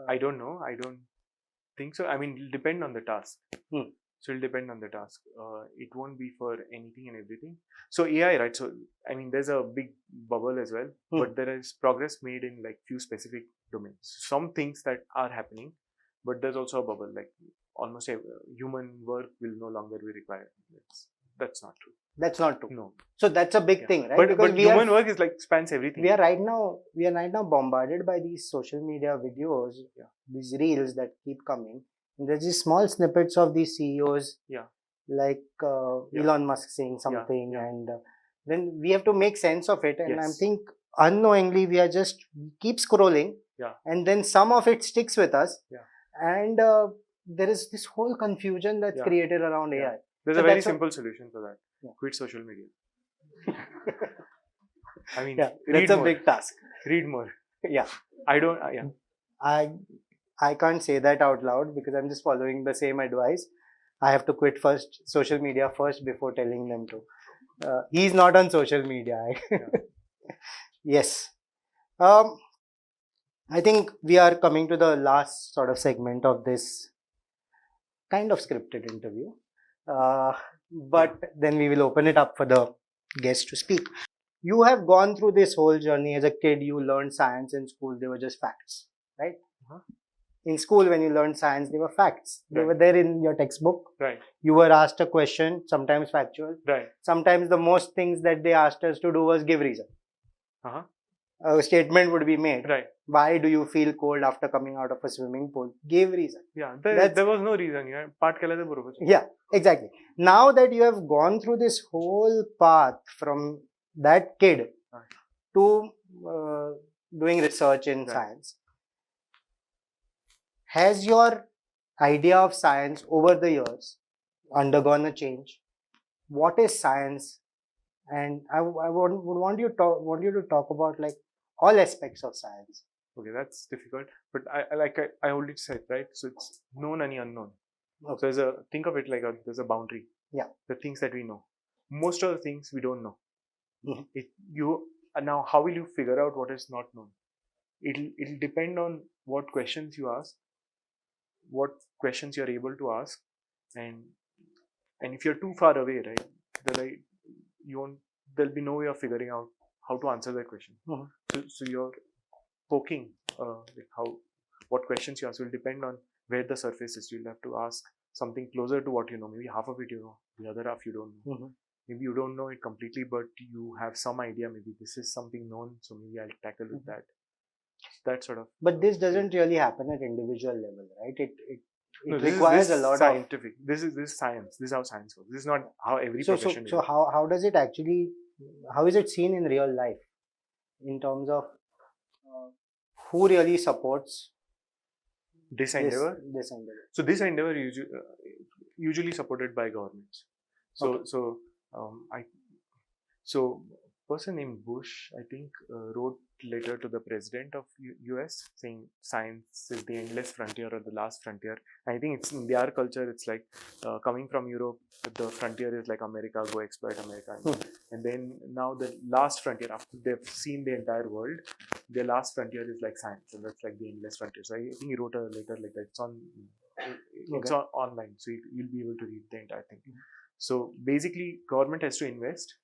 I don't know. I don't think so. I mean, it'll depend on the task. So it'll depend on the task. It won't be for anything and everything. So AI, right? So I mean, there's a big bubble as well, but there is progress made in like few specific domains. Some things that are happening, but there's also a bubble. Like almost human work will no longer be required. That's not true. That's not true. No. So that's a big thing, right? But human work is like spans everything. We are right now bombarded by these social media videos, these reels that keep coming. And there's these small snippets of these CEOs, like Elon Musk saying something, and then we have to make sense of it. And I think unknowingly we keep scrolling, and then some of it sticks with us, and there is this whole confusion that's created around AI. There's a very simple solution for that. Quit social media. I mean, that's a big task. Read more. I can't say that out loud because I'm just following the same advice. I have to quit social media first before telling them to. He's not on social media. Yes. I think we are coming to the last sort of segment of this kind of scripted interview. But then we will open it up for the guest to speak. You have gone through this whole journey. As a kid, you learned science in school, they were just facts, right? Uh-huh. In school, when you learned science, they were facts. They Right. were there in your textbook. Right. You were asked a question, sometimes factual. Right. Sometimes the most things that they asked us to do was give reason. Uh-huh. A statement would be made. Right. Why do you feel cold after coming out of a swimming pool? Give reason. Yeah. That's- There was no reason. Yeah. Part केलं तर बरोबर. Yeah, exactly. Now that you have gone through this whole path from that kid Right. to doing research in Right. science, has your idea of science over the years undergone a change? What is science? And would want you to talk about like all aspects of science. Okay, that's difficult. But I already said, right? So it's known and unknown. Okay. So think of it like there's a boundary. Yeah. The things that we know. Most of the things we don't know. Mhm. Now how will you figure out what is not known? It'll depend on what questions you ask, what questions you're able to ask, and if you're too far away, right? There'll be no way of figuring out how to answer that question. Mhm. So you're poking what questions you ask will depend on where the surface is. You'll have to ask something closer to what you know. Maybe half of it you know, the other half you don't know. Mhm. Maybe you don't know it completely, but you have some idea. Maybe this is something known, so maybe I'll tackle with that. That sort of. But this doesn't really happen at individual level, right? It No, this requires is a lot scientific. This is science. This is how science works. This is not how every of. So profession is. how does it actually? How is it seen in real life, in terms of who really supports This endeavor. this endeavor? So this endeavor is usually supported by governments. So Okay. so person named Bush, I think, wrote letter to the president of US saying science is the endless frontier or the last frontier. I think it's in their culture. It's like coming from Europe, the frontier is like America, go exploit America, and then now the last frontier after they've seen the entire world, their last frontier is like science, and that's like the endless frontier. So I think he wrote a letter like that. It's online, so you'll be able to read the entire thing. So basically, government has to invest.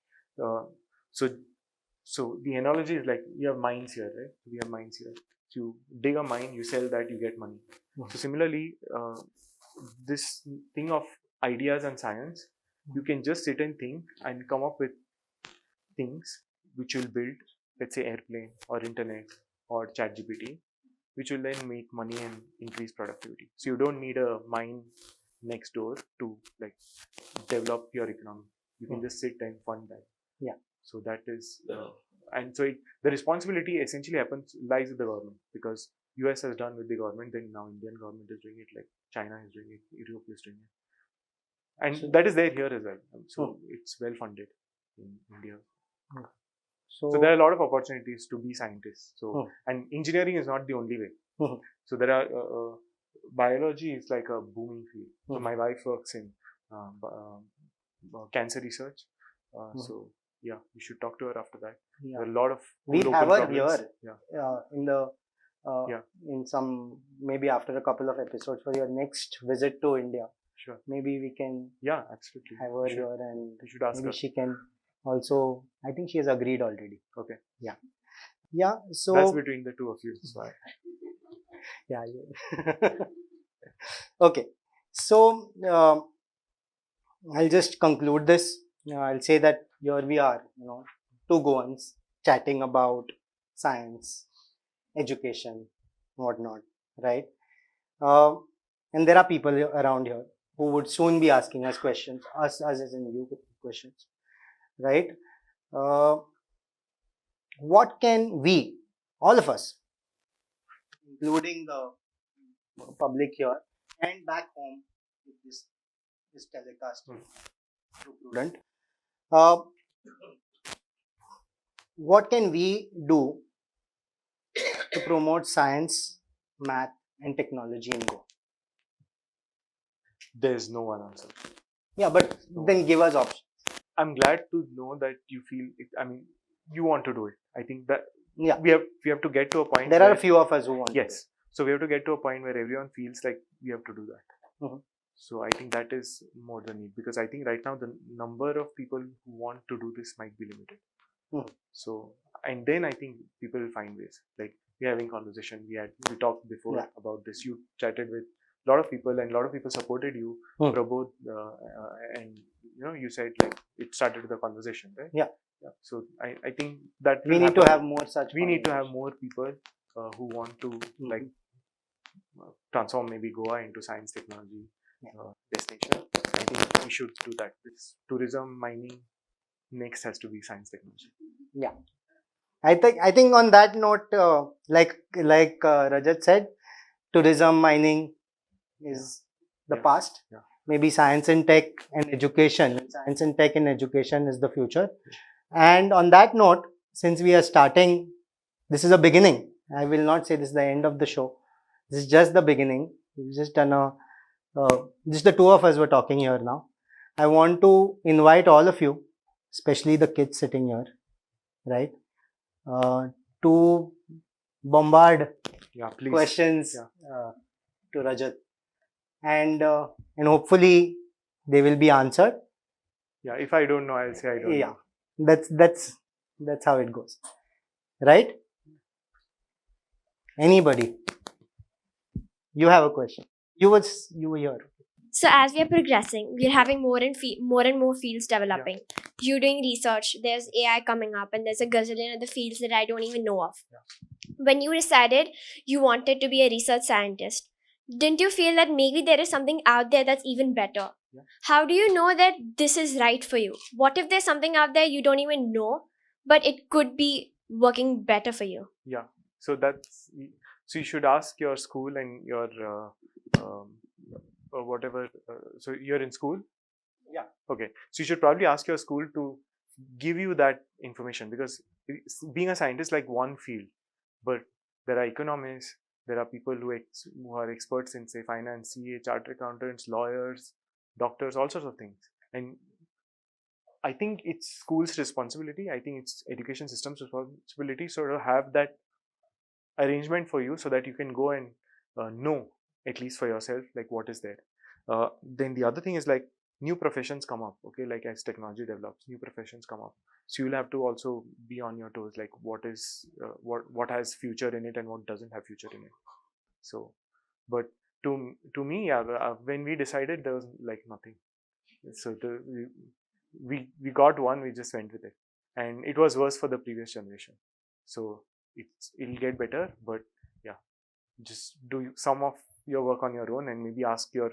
So the analogy is like you have mines here, right? We have mines here. So you dig a mine, you sell that, you get money. So similarly, this thing of ideas and science, you can just sit and think and come up with things which will build, let's say, airplane or internet or ChatGPT, which will then make money and increase productivity. So you don't need a mine next door to like develop your economy. You can just sit and fund that. Yeah. So that is, and so the responsibility essentially lies with the government, because US has done with the government, then now Indian government is doing it, like China is doing it, Europe is doing it, and that is there here as well. So it's well funded in India. So there are a lot of opportunities to be scientists. So and engineering is not the only way. So there are biology is like a booming field. So my wife works in cancer research. So yeah, you should talk to her after that. Yeah. There are a lot of We cool have open her problems. here in the in some, maybe after a couple of episodes for your next visit to India. Sure. Maybe we can Absolutely have her here, and you should ask maybe her. she can also. I think she has agreed already. Okay. Yeah. So that's between the two of you. So yeah. Okay. So I'll just conclude this. I'll say that here we are, two Goans chatting about science, education, whatnot, right? And there are people around here who would soon be asking us questions, us as in you questions, right? What can we, all of us, including the public here and back home, with this telecast, prudent, what can we do to promote science, math, and technology in Goa? there's no one answer. Yeah, but then give us options. I'm glad to know that you feel it. I mean, you want to do it. I think that we have to get to a point. There are a few of us who want. Yes. So we have to get to a point where everyone feels like we have to do that. So I think that is more the need, because I think right now the number of people who want to do this might be limited. Hmm. So, and then I think people will find ways. Like we're having conversation. We talked before Yeah. about this. You chatted with a lot of people, and a lot of people supported you, Prabodh, and you said like it started the conversation, right? Yeah. So I think that We will need to happen. have more such. We need to have more people who want to like transform maybe Goa into science technology destination. I think we should do that. This tourism, mining, next has to be science technology. Yeah. I think on that note, like Rajat said, tourism, mining is the Yeah. past. Yeah. Maybe science and tech and education. Science and tech and education is the future. And on that note, since we are starting, this is a beginning. I will not say this is the end of the show. This is just the beginning. We've just done just the two of us were talking here now. I want to invite all of you, especially the kids sitting here, right, to bombard Please. questions to Rajat, and hopefully they will be answered. Yeah, if I don't know, I'll say I don't know. That's how it goes, right? Anybody? You have a question? You were here. So as we are progressing, we are having more and more fields developing. You're doing research. There's AI coming up, and there's a gazillion other fields that I don't even know of. When you decided you wanted to be a research scientist, didn't you feel that maybe there is something out there that's even better? How do you know that this is right for you? What if there's something out there you don't even know, but it could be working better for you? Yeah. So you should ask your school and your whatever. So you're in school. Yeah. Okay. So you should probably ask your school to give you that information, because being a scientist like one field, but there are economists, there are people who are experts in say finance, CA, chartered accountants, lawyers, doctors, all sorts of things. And I think it's school's responsibility. I think it's education system's responsibility. So to have that arrangement for you so that you can go and know at least for yourself like what is there. Then the other thing is like new professions come up. Okay, like as technology develops, new professions come up. So you'll have to also be on your toes. Like what is what has future in it and what doesn't have future in it. So, but to me, yeah, when we decided there was like nothing. So we got one, we just went with it, and it was worse for the previous generation. So it'll get better, but yeah, just do some of your work on your own and maybe ask your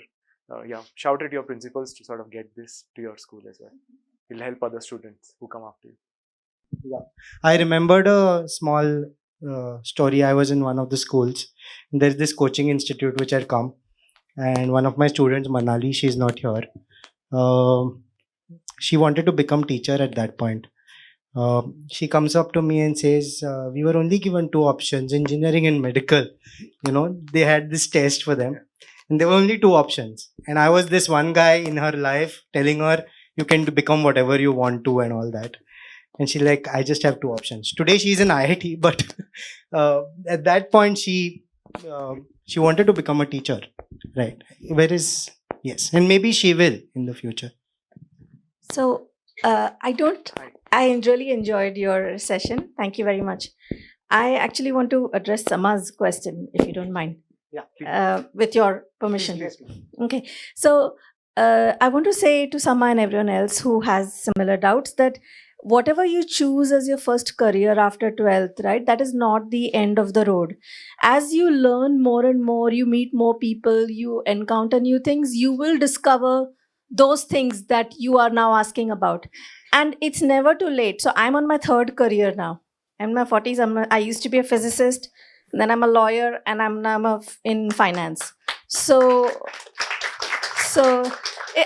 shout at your principals to sort of get this to your school as well. It'll help other students who come after you. Yeah, I remembered a small story. I was in one of the schools. There's this coaching institute which had come, and one of my students, Manali, she's not here. She wanted to become teacher at that point. She comes up to me and says, "We were only given two options: engineering and medical. They had this test for them, and there were only two options. And I was this one guy in her life telling her, you can become whatever you want to, and all that." And she like, I just have two options. Today she's in IIT, but at that point she wanted to become a teacher, right? Whereas yes, and maybe she will in the future. So I really enjoyed your session. Thank you very much. I actually want to address Sama's question, if you don't mind. Yeah. With your permission. Please. Okay. So I want to say to Sama and everyone else who has similar doubts that whatever you choose as your first career after 12th, right, that is not the end of the road. As you learn more and more, you meet more people, you encounter new things, you will discover those things that you are now asking about. And it's never too late. So I'm on my third career now. I'm in my 40s. I used to be a physicist, then I'm a lawyer, and I'm now in finance. So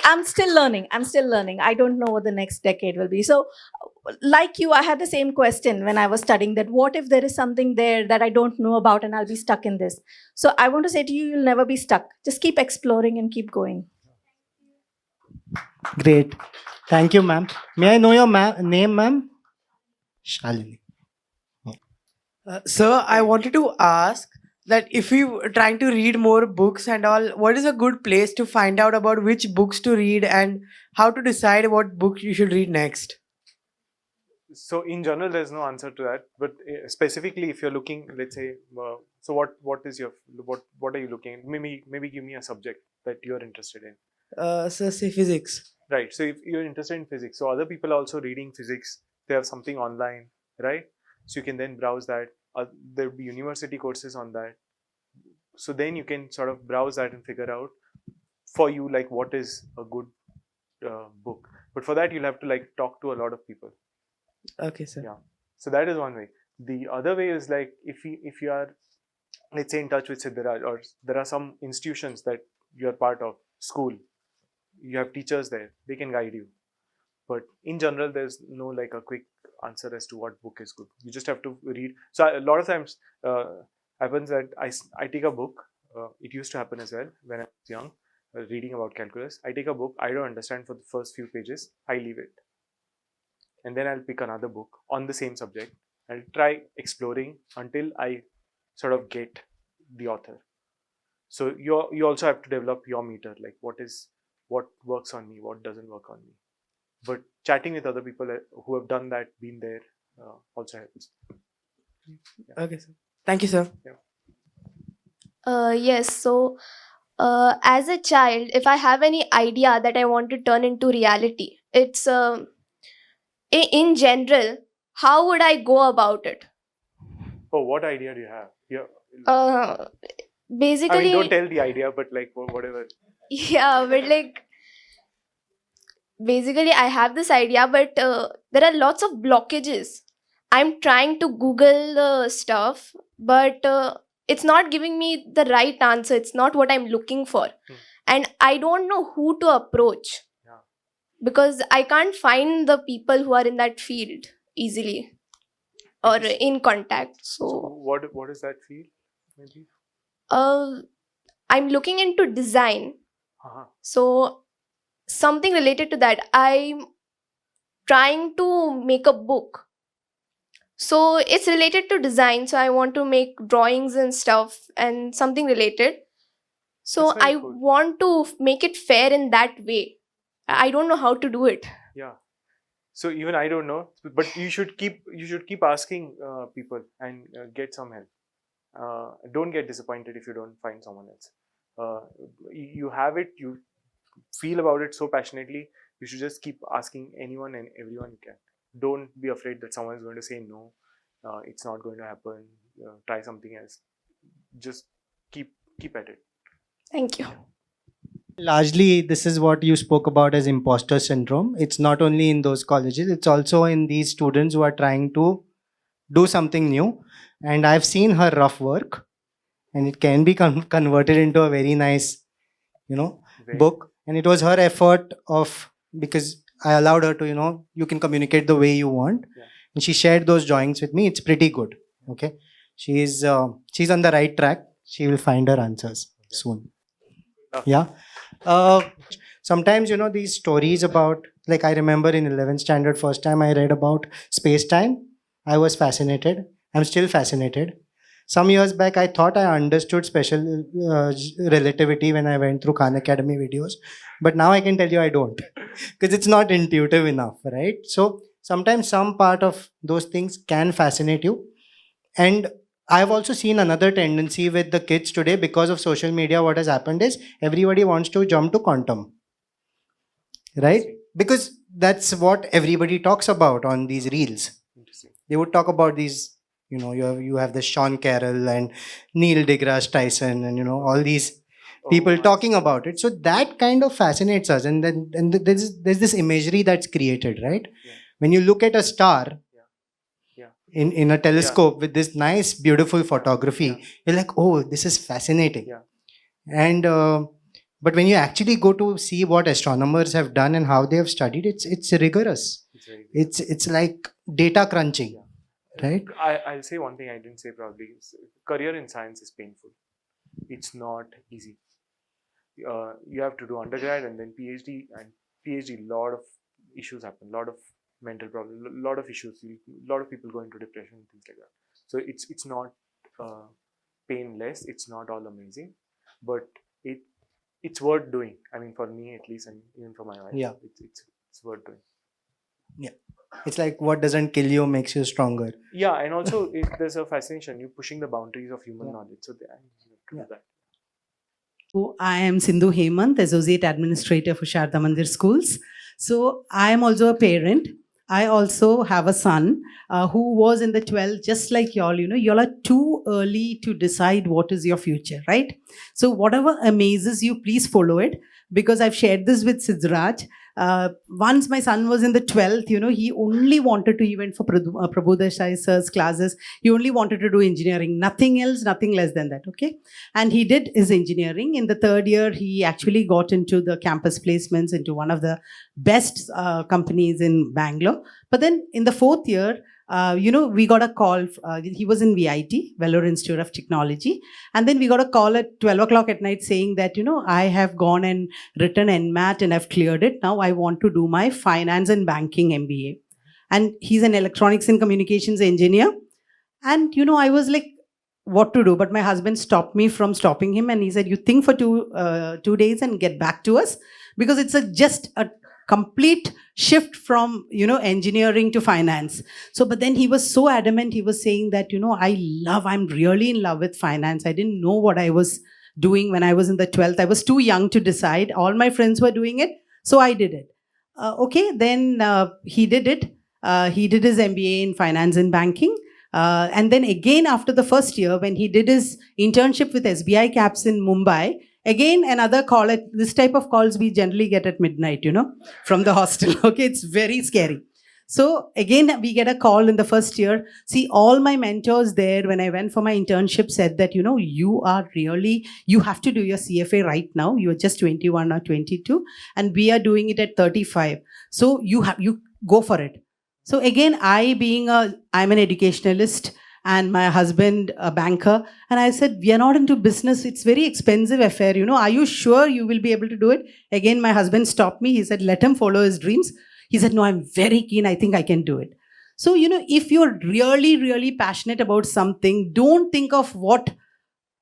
I'm still learning. I don't know what the next decade will be. So like you, I had the same question when I was studying, that what if there is something there that I don't know about and I'll be stuck in this. So I want to say to you, you'll never be stuck. Just keep exploring and keep going. Great. Thank you, ma'am. May I know your name, ma'am? Shalini. Sir, I wanted to ask that if you are trying to read more books and all, what is a good place to find out about which books to read and how to decide what book you should read next? So in general, there's no answer to that. But specifically, if you're looking, let's say, so what is your what are you looking at? Maybe give me a subject that you're interested in. So say physics. Right. So if you're interested in physics, so other people are also reading physics. They have something online, right? So you can then browse that. There will be university courses on that. So then you can sort of browse that and figure out for you like what is a good book. But for that, you'll have to like talk to a lot of people. Okay, sir. Yeah. So that is one way. The other way is like if you are, let's say, in touch with Siddharaj, or there are some institutions that you are part of, school, you have teachers there, they can guide you. But in general, there's no like a quick answer as to what book is good. You just have to read. So a lot of times happens that I take a book. It used to happen as well when I was young, reading about calculus. I take a book, I don't understand for the first few pages, I leave it. And then I'll pick another book on the same subject. I'll try exploring until I sort of get the author. So you also have to develop your meter, like what works on me, what doesn't work on me. But chatting with other people who have done that, been there, also helps. Okay, sir. Thank you, sir. Yes, so as a child, if I have any idea that I want to turn into reality, it's in general, how would I go about it? Oh, what idea do you have? Yeah. Uh, I Basically, mean, don't tell the idea, but like whatever. yeah, but like basically, I have this idea, but there are lots of blockages. I'm trying to Google the stuff, but it's not giving me the right answer. It's not what I'm looking for. And I don't know who to approach Yeah. because I can't find the people who are in that field easily or in contact. So So, what is that field? Maybe. uh, I'm looking into design. Uh-huh. So, something related to that. I'm trying to make a book. So it's related to design. So I want to make drawings and stuff and something related. So That's very I cool. want to make it fair in that way. I don't know how to do it. Yeah. So even I don't know, but you should keep asking people and get some help. Don't get disappointed if you don't find someone else. You have it, you feel about it so passionately. You should just keep asking anyone and everyone you can. Don't be afraid that someone is going to say no. It's not going to happen. Try something else. Just keep at it. Thank you. Largely, this is what you spoke about as imposter syndrome. It's not only in those colleges, it's also in these students who are trying to do something new. And I've seen her rough work, and it can be converted into a very nice, Very book. And it was her effort of, because I allowed her to, you can communicate the way you want. Yeah. And she shared those drawings with me. It's pretty good. Okay. She's on the right track. She will find her answers soon. Yeah. Sometimes, these stories about, like, I remember in 11th standard, first time I read about space time, I was fascinated. I'm still fascinated. Some years back, I thought I understood special relativity when I went through Khan Academy videos. But now I can tell you I don't, because it's not intuitive enough, right? So sometimes some part of those things can fascinate you. And I've also seen another tendency with the kids today because of social media. What has happened is everybody wants to jump to quantum, right? Because that's what everybody talks about on these reels. Interesting. They would talk about these, you have the Sean Carroll and Neil deGrasse Tyson and all these people talking about it. So that kind of fascinates us, and then there's this imagery that's created, right? Yeah. When you look at a star Yeah. in a telescope with this nice, beautiful photography, you're like, oh, this is fascinating. Yeah. And but when you actually go to see what astronomers have done and how they have studied, it's rigorous. It's like data crunching, right? I'll say one thing I didn't say probably. Career in science is painful. It's not easy. You have to do undergrad and then PhD, and PhD, lot of issues happen, lot of mental problems, lot of issues. A lot of people go into depression and things like that. So it's not painless. It's not all amazing, but it it's worth doing. I mean, for me at least, and even for my wife, Yeah. it's worth doing. Yeah. It's like what doesn't kill you makes you stronger. Yeah, and also there's a fascination. You're pushing the boundaries of human Yeah. knowledge, so I have to Yeah. do that. So I am Sindhu Hemant, Associate Administrator for Sharda Mandir Schools. So I am also a parent. I also have a son who was in the 12th, just like y'all. Y'all are too early to decide what is your future, right? So whatever amazes you, please follow it. Because I've shared this with Siddharaj. Once my son was in the 12th, he only wanted to even for Prabhu Desai sir's classes. He only wanted to do engineering, nothing else, nothing less than that, okay? And he did his engineering. In the third year, he actually got into the campus placements into one of the best companies in Bangalore. But then in the fourth year, we got a call. He was in VIT, Vellore Institute of Technology. And then we got a call at 12 o'clock at night saying that, I have gone and written NMAT and I've cleared it. Now I want to do my finance and banking MBA. And he's an electronics and communications engineer. And, I was like, what to do, but my husband stopped me from stopping him, and he said, you think for 2 days and get back to us, because it's just a complete shift from engineering to finance. So but then he was so adamant. He was saying that I'm really in love with finance. I didn't know what I was doing when I was in the 12th. I was too young to decide. All my friends were doing it, so I did it. Okay, then he did it. He did his MBA in finance and banking. And then again, after the first year, when he did his internship with SBI Caps in Mumbai, again, another call. This type of calls we generally get at midnight, from the hostel. Okay, it's very scary. So again, we get a call in the first year. See, all my mentors there, when I went for my internship, said that, you have to do your CFA right now. You are just 21 or 22, and we are doing it at 35. So you go for it. So again, I'm an educationalist and my husband a banker. And I said, we are not into business. It's very expensive affair. Are you sure you will be able to do it? Again, my husband stopped me. He said, let him follow his dreams. He said, no, I'm very keen. I think I can do it. So, if you're really, really passionate about something, don't think of what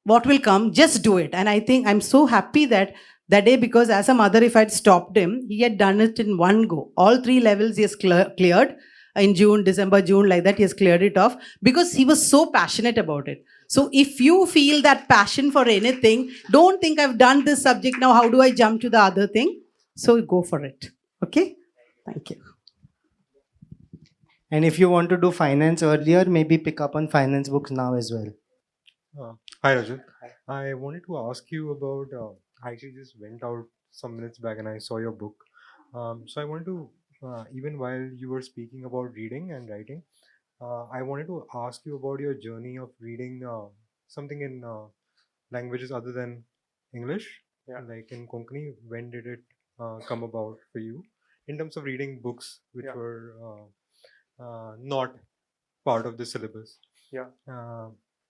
will come, just do it. And I think I'm so happy that day, because as a mother, if I'd stopped him, he had done it in one go. All 3 levels he has cleared in June, December, June, like that. He has cleared it off because he was so passionate about it. So if you feel that passion for anything, don't think I've done this subject, now how do I jump to the other thing? So go for it. Okay? Thank you. And if you want to do finance earlier, maybe pick up on finance books now as well. Hi Rajat. I wanted to ask you about. I actually just went out some minutes back and I saw your book. So I wanted to, even while you were speaking about reading and writing, I wanted to ask you about your journey of reading something in languages other than English. Yeah. Like in Konkani, when did it come about for you in terms of reading books which Yeah. were not part of the syllabus? Yeah.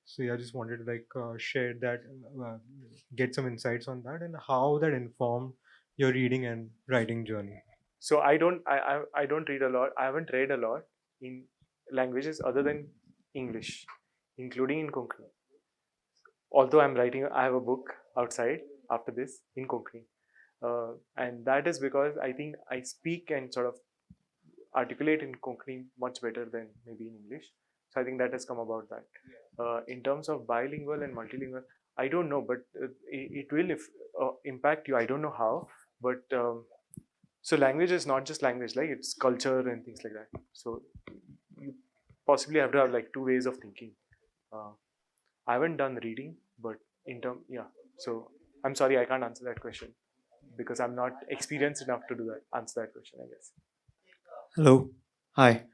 So yeah, I just wanted to share that, get some insights on that and how that informed your reading and writing journey. So I don't read a lot. I haven't read a lot in languages other than English, including in Konkani. Although I have a book outside after this in Konkani, and that is because I think I speak and sort of articulate in Konkani much better than maybe in English. So I think that has come about that. In terms of bilingual and multilingual, I don't know, but it will impact you. I don't know how, but so language is not just language, like it's culture and things like that. So you possibly have to have like 2 ways of thinking. I haven't done reading, but yeah. So I'm sorry, I can't answer that question because I'm not experienced enough to answer that question, I guess. Hello. Hi.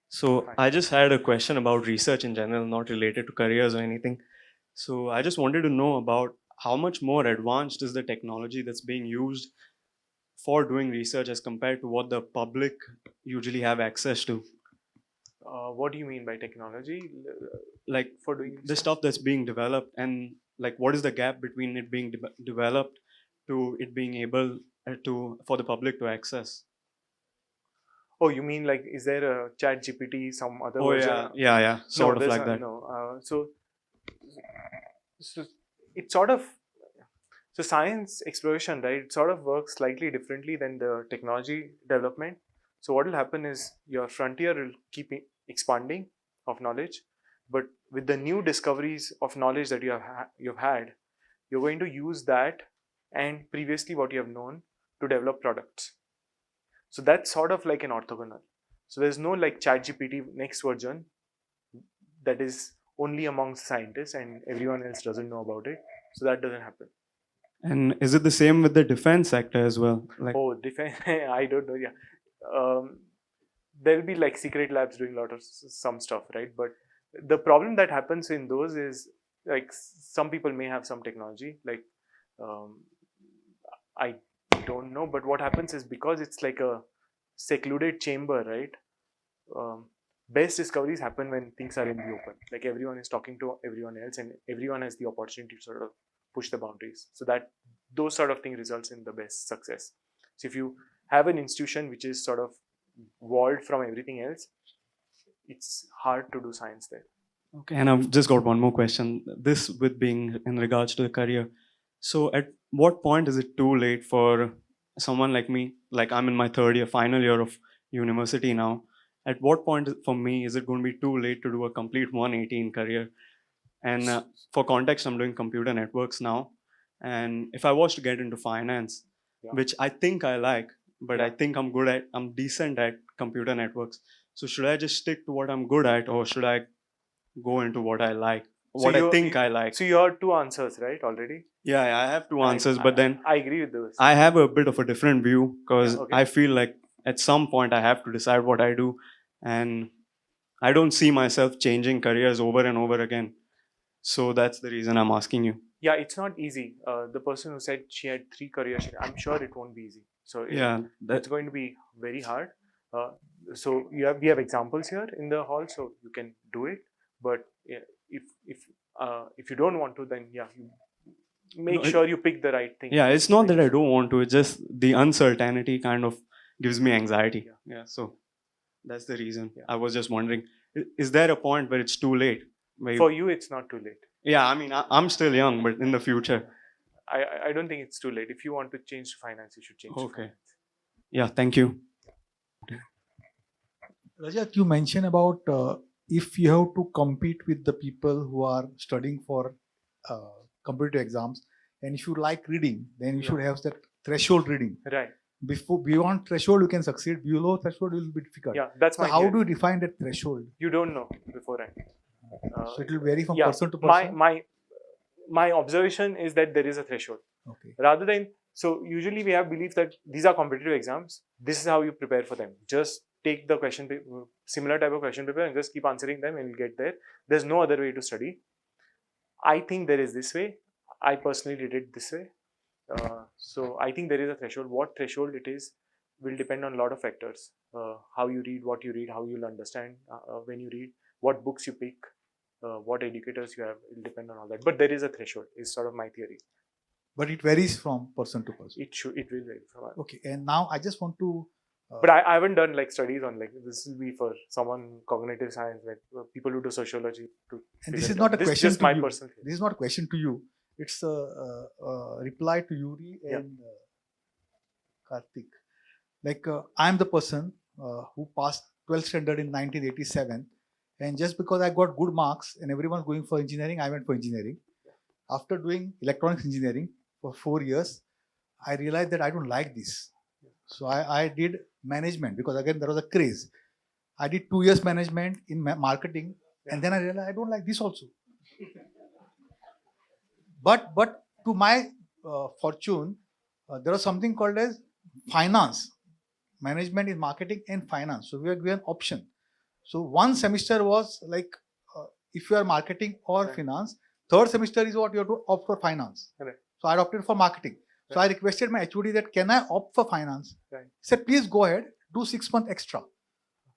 So Hi. I just had a question about research in general, not related to careers or anything. So I just wanted to know about how much more advanced is the technology that's being used for doing research as compared to what the public usually have access to. What do you mean by technology? Like For doing the research? stuff that's being developed, and like what is the gap between it being developed to it being able for the public to access? Oh, you mean like is there a Chat GPT, some other Oh version? yeah, sort of there's like that. no. So So it sort of, so science exploration, right? It sort of works slightly differently than the technology development. So what will happen is your frontier will keep expanding of knowledge, but with the new discoveries of knowledge that you've had, you're going to use that and previously what you have known to develop products. So that's sort of like an orthogonal. So there's no like ChatGPT next version that is only amongst scientists and everyone else doesn't know about it. So that doesn't happen. And is it the same with the defense sector as well? Like, Oh, defense, I don't know. Yeah. There'll be like secret labs doing a lot of some stuff, right? But the problem that happens in those is like some people may have some technology, like um, I don't know, but what happens is because it's like a secluded chamber, right? Um, best discoveries happen when things are in the open, like everyone is talking to everyone else and everyone has the opportunity to sort of push the boundaries, so that those sort of thing results in the best success. So if you have an institution which is sort of walled from everything else, it's hard to do science there. okay, and I've just got one more question. This with being in regards to the career. So, at what point is it too late for someone like me? Like, I'm in my third year, final year of university now. At what point for me is it going to be too late to do a complete 180 in career? And for context, I'm doing computer networks now. And if I was to get into finance, Yeah. which I think I like, but I Yeah. think I'm decent at computer networks. So should I just stick to what I'm good at, or should I go into what I like, what I think I like? So you heard two answers, right, already? Yeah, I have two answers, but then I agree with those. I have a bit of a different view because Yeah, okay. I feel like at some point I have to decide what I do, and I don't see myself changing careers over and over again. So that's the reason I'm asking you. Yeah, it's not easy. The person who said she had 3 careers, I'm sure it won't be easy. So Yeah, it's going to be very hard. So we have examples here in the hall, so you can do it. But yeah, if you don't want to, then yeah, you make No, sure you pick the right thing. Yeah, it's not that I don't want to. It's just the uncertainty kind of gives me anxiety. Yeah, so that's the reason. Yeah. I was just wondering, is there a point where it's too late? Where For you, it's not too late. Yeah, I mean, I'm still young, but in the future. I don't think it's too late. If you want to change to finance, you should change to Okay. finance. Yeah, thank you. Rajat, you mentioned about if you have to compete with the people who are studying for competitive exams, and if you like reading, then you should have that threshold reading. Right. Beyond threshold, you can succeed. Below threshold, it will be difficult. Yeah, that's So my how theory. do you define that threshold? You don't know beforehand. So it will vary from Yeah, person to person. my observation is that there is a threshold. Okay. Rather than, so usually we have belief that these are competitive exams. This is how you prepare for them. Just take the similar type of question paper and just keep answering them and you'll get there. There's no other way to study. I think there is this way. I personally did it this way. So I think there is a threshold. What threshold it is will depend on a lot of factors. How you read, what you read, how you'll understand when you read, what books you pick, what educators you have. It will depend on all that. But there is a threshold. Is sort of my theory. But it varies from person to person. It will vary from. Okay. And now I just want to. But I haven't done like studies on like this will be for someone cognitive science, like people who do sociology. And this is not a question just to my you. personal theory. This is not a question to you. It's a reply to Yuri and Karthik. Like I'm the person who passed 12th standard in 1987, and just because I got good marks and everyone going for engineering, I went for engineering. After doing electronics engineering for 4 years, I realized that I don't like this. So I did management because again there was a craze. I did 2 years management in marketing, and then I realized I don't like this also. But to my fortune, there was something called as finance. Management is marketing and finance. So we were given option. So one semester was like if you are marketing or finance, third semester is what you have to opt for finance. Right. So I opted for marketing. So I requested my HOD that can I opt for finance? Right. He said, please go ahead, do 6 months extra.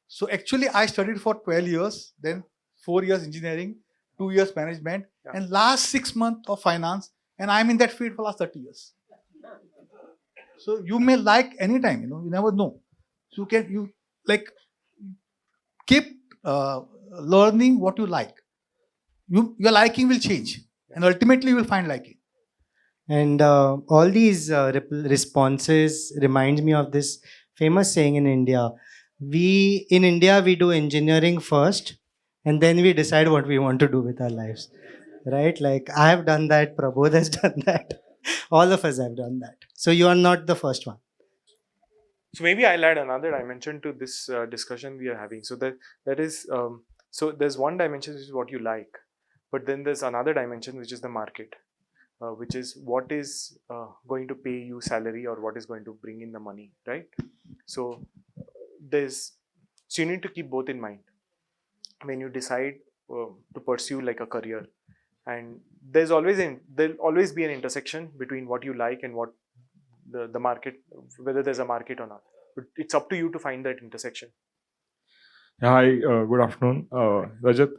So actually I studied for 12 years, then 4 years engineering, 2 years management, and last 6 months of finance, and I'm in that field for last 30 years. So you may like anytime, you never know. So you keep learning what you like. Your liking will change. and ultimately you will find liking. And all these responses remind me of this famous saying in India. In India, we do engineering first, and then we decide what we want to do with our lives. Right? Like I have done that, Prabodh has done that. All of us have done that. So you are not the first one. So maybe I'll add another dimension to this discussion we are having. So that is so there's one dimension which is what you like, but then there's another dimension which is the market, which is what is going to pay you salary or what is going to bring in the money, right? So there's so you need to keep both in mind when you decide to pursue like a career, and there'll always be an intersection between what you like and what the market, whether there's a market or not. But it's up to you to find that intersection. Hi, good afternoon, Rajat.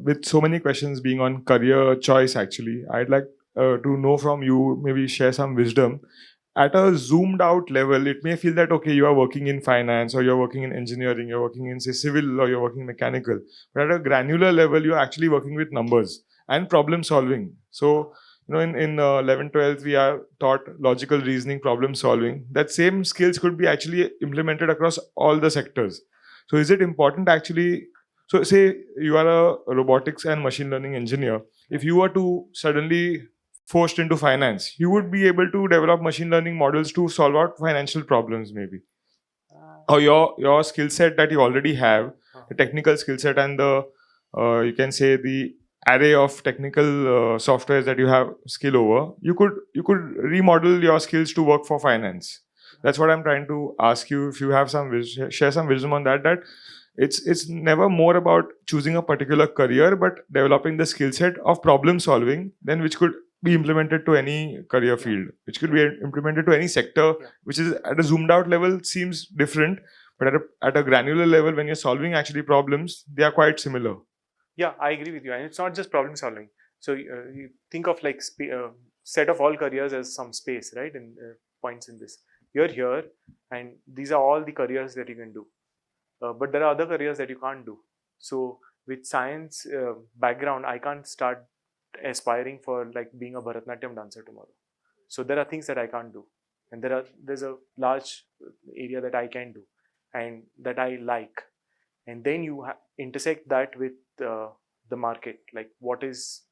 With so many questions being on career choice, actually, I'd like to know from you, maybe share some wisdom. At a zoomed out level, it may feel that, okay, you are working in finance or you're working in engineering, you're working in, say, civil or you're working mechanical. But at a granular level, you're actually working with numbers and problem solving. So, in 11th, 12th, we are taught logical reasoning, problem solving. That same skills could be actually implemented across all the sectors. So is it important actually? So say you are a robotics and machine learning engineer. If you were to suddenly forced into finance, you would be able to develop machine learning models to solve out financial problems maybe. Or your skill set that you already have, the technical skill set and the you can say the array of technical softwares that you have skill over, you could remodel your skills to work for finance. That's what I'm trying to ask you. If you have some share some wisdom on that it's never more about choosing a particular career but developing the skill set of problem solving, then which could be implemented to any career field, which could be implemented to any sector, which is at a zoomed out level seems different, but at a granular level, when you're solving actually problems, they are quite similar. Yeah, I agree with you, and it's not just problem solving. So you think of like set of all careers as some space, right? And points in this. You're here, and these are all the careers that you can do. But there are other careers that you can't do. So with science background, I can't start aspiring for like being a Bharatanatyam dancer tomorrow. So there are things that I can't do, and there's a large area that I can do, and that I like, and then you intersect that with the market, like what is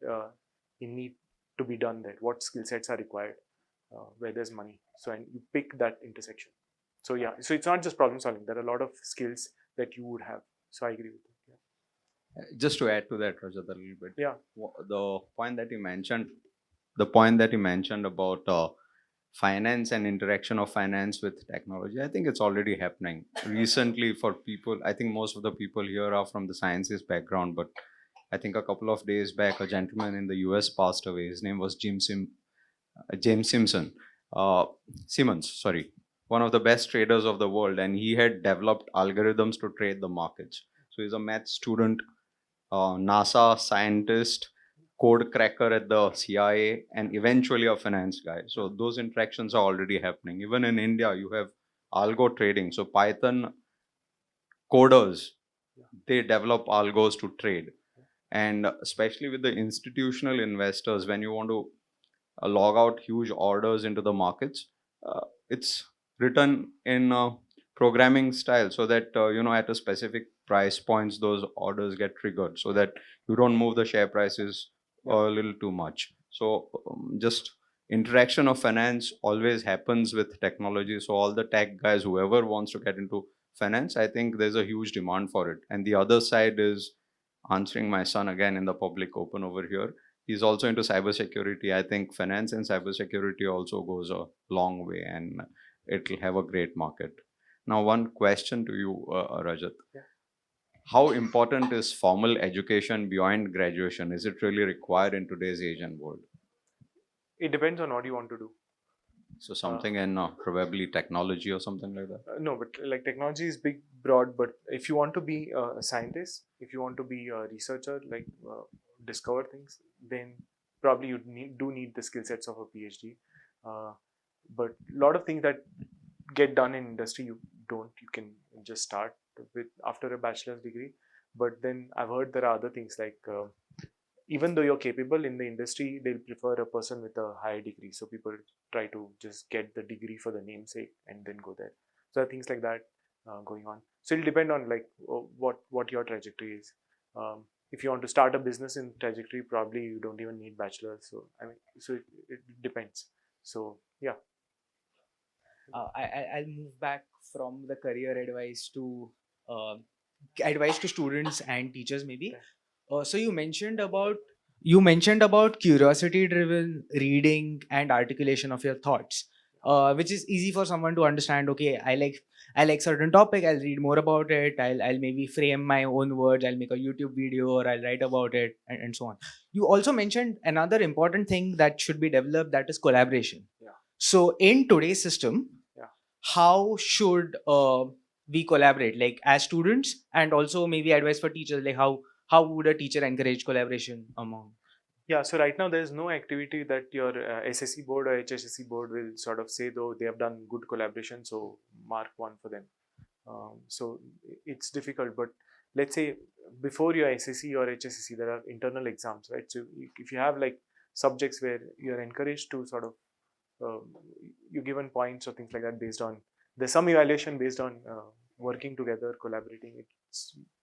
in need to be done there, what skill sets are required, where there's money. So and you pick that intersection. So yeah, so it's not just problem solving. There are a lot of skills that you would have. So I agree with you. Yeah. Just to add to that, Rajat, a little bit. Yeah. The point that you mentioned about finance and interaction of finance with technology, I think it's already happening. Recently, for people, I think most of the people here are from the sciences background, but I think a couple of days back, a gentleman in the US passed away. His name was James Simpson. Simmons, sorry. One of the best traders of the world, and he had developed algorithms to trade the markets. So he's a math student, NASA scientist, code cracker at the CIA, and eventually a finance guy. So those interactions are already happening. Even in India, you have algo trading. So Python coders, they develop algos to trade. And especially with the institutional investors, when you want to log out huge orders into the markets, it's written in programming style so that at a specific price points those orders get triggered so that you don't move the share prices a little too much. So just interaction of finance always happens with technology. So all the tech guys, whoever wants to get into finance, I think there's a huge demand for it. And the other side is answering my son again in the public open over here. He's also into cybersecurity. I think finance and cybersecurity also goes a long way, and it'll have a great market. Now, one question to you, Rajat. Yeah. How important is formal education beyond graduation? Is it really required in today's Asian world? It depends on what you want to do. So something in probably technology or something like that? No, but like technology is big, broad. But if you want to be a scientist, if you want to be a researcher, like discover things, then probably you do need the skill sets of a PhD. But a lot of things that get done in industry, you don't. You can just start with after a bachelor's degree. But then I've heard there are other things like even though you're capable in the industry, they'll prefer a person with a higher degree. So people try to just get the degree for the namesake and then go there. So there are things like that going on. So it'll depend on like what your trajectory is. If you want to start a business in trajectory, probably you don't even need bachelor's. So I mean, so it depends. So yeah. I'll move back from the career uh, advice to students and teachers maybe. So you mentioned about curiosity driven reading and articulation of your thoughts, which is easy for someone to understand. Okay, I like certain topic. I'll read more about it. I'll maybe frame my own words. I'll make a YouTube video or I'll write about it and so on. You also mentioned another important thing that should be developed, that is collaboration. Yeah. So in today's system, Yeah. how should we collaborate, like as students, and also maybe advice for teachers, like how would a teacher encourage collaboration among? Yeah, so right now there's no activity that your SSC board or HSSC board will sort of say, though they have done good collaboration, so mark one for them. So it's difficult, but let's say before your SSC or HSSC, there are internal exams, right? So if you have like subjects where you're encouraged to sort of, you're given points or things like that based on, there's some evaluation based on working together, collaborating.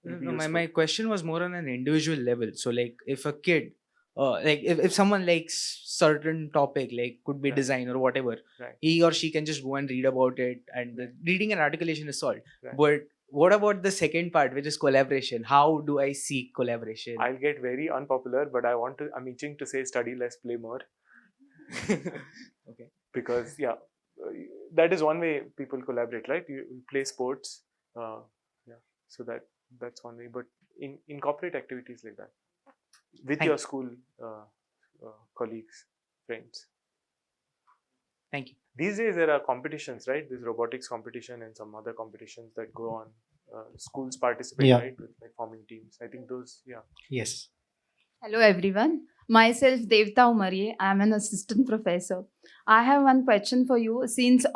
It'll be My useful. question was more on an individual level. So like if a kid, like if someone likes certain topic, like could be Right. design or whatever, Right. he or she can just go and read about it, and the reading and articulation is solved. Right. But what about the second part, which is collaboration? How do I seek collaboration? I'll get very unpopular, but I'm itching to say study less, play more. Okay. Because yeah, that is one way people collaborate, right? You play sports, yeah. So that's one way. But incorporate activities like that with Thank your you. school colleagues, friends. Thank you. These days there are competitions, right? There's robotics competition and some other competitions that go on. Schools participate, Yeah. right, with like forming teams. I think those, yeah. Yes. Hello everyone. Myself Devta Umarie. I am an assistant professor. I have one question for you. Since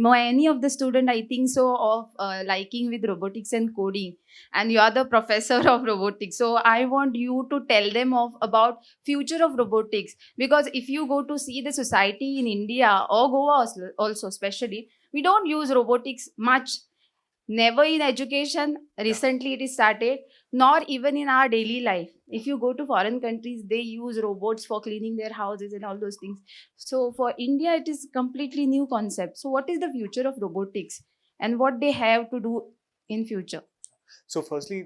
many of the student, I think so, of liking with robotics and coding, and you are the professor of robotics. So I want you to tell them about future of robotics, because if you go to see the society in India or Goa also especially, we don't use robotics much. Never in education, recently it is started, nor even in our daily life. If you go to foreign countries, they use robots for cleaning their houses and all those things. So for India, it is completely new concept. So what is the future of robotics and what they have to do in future? So firstly,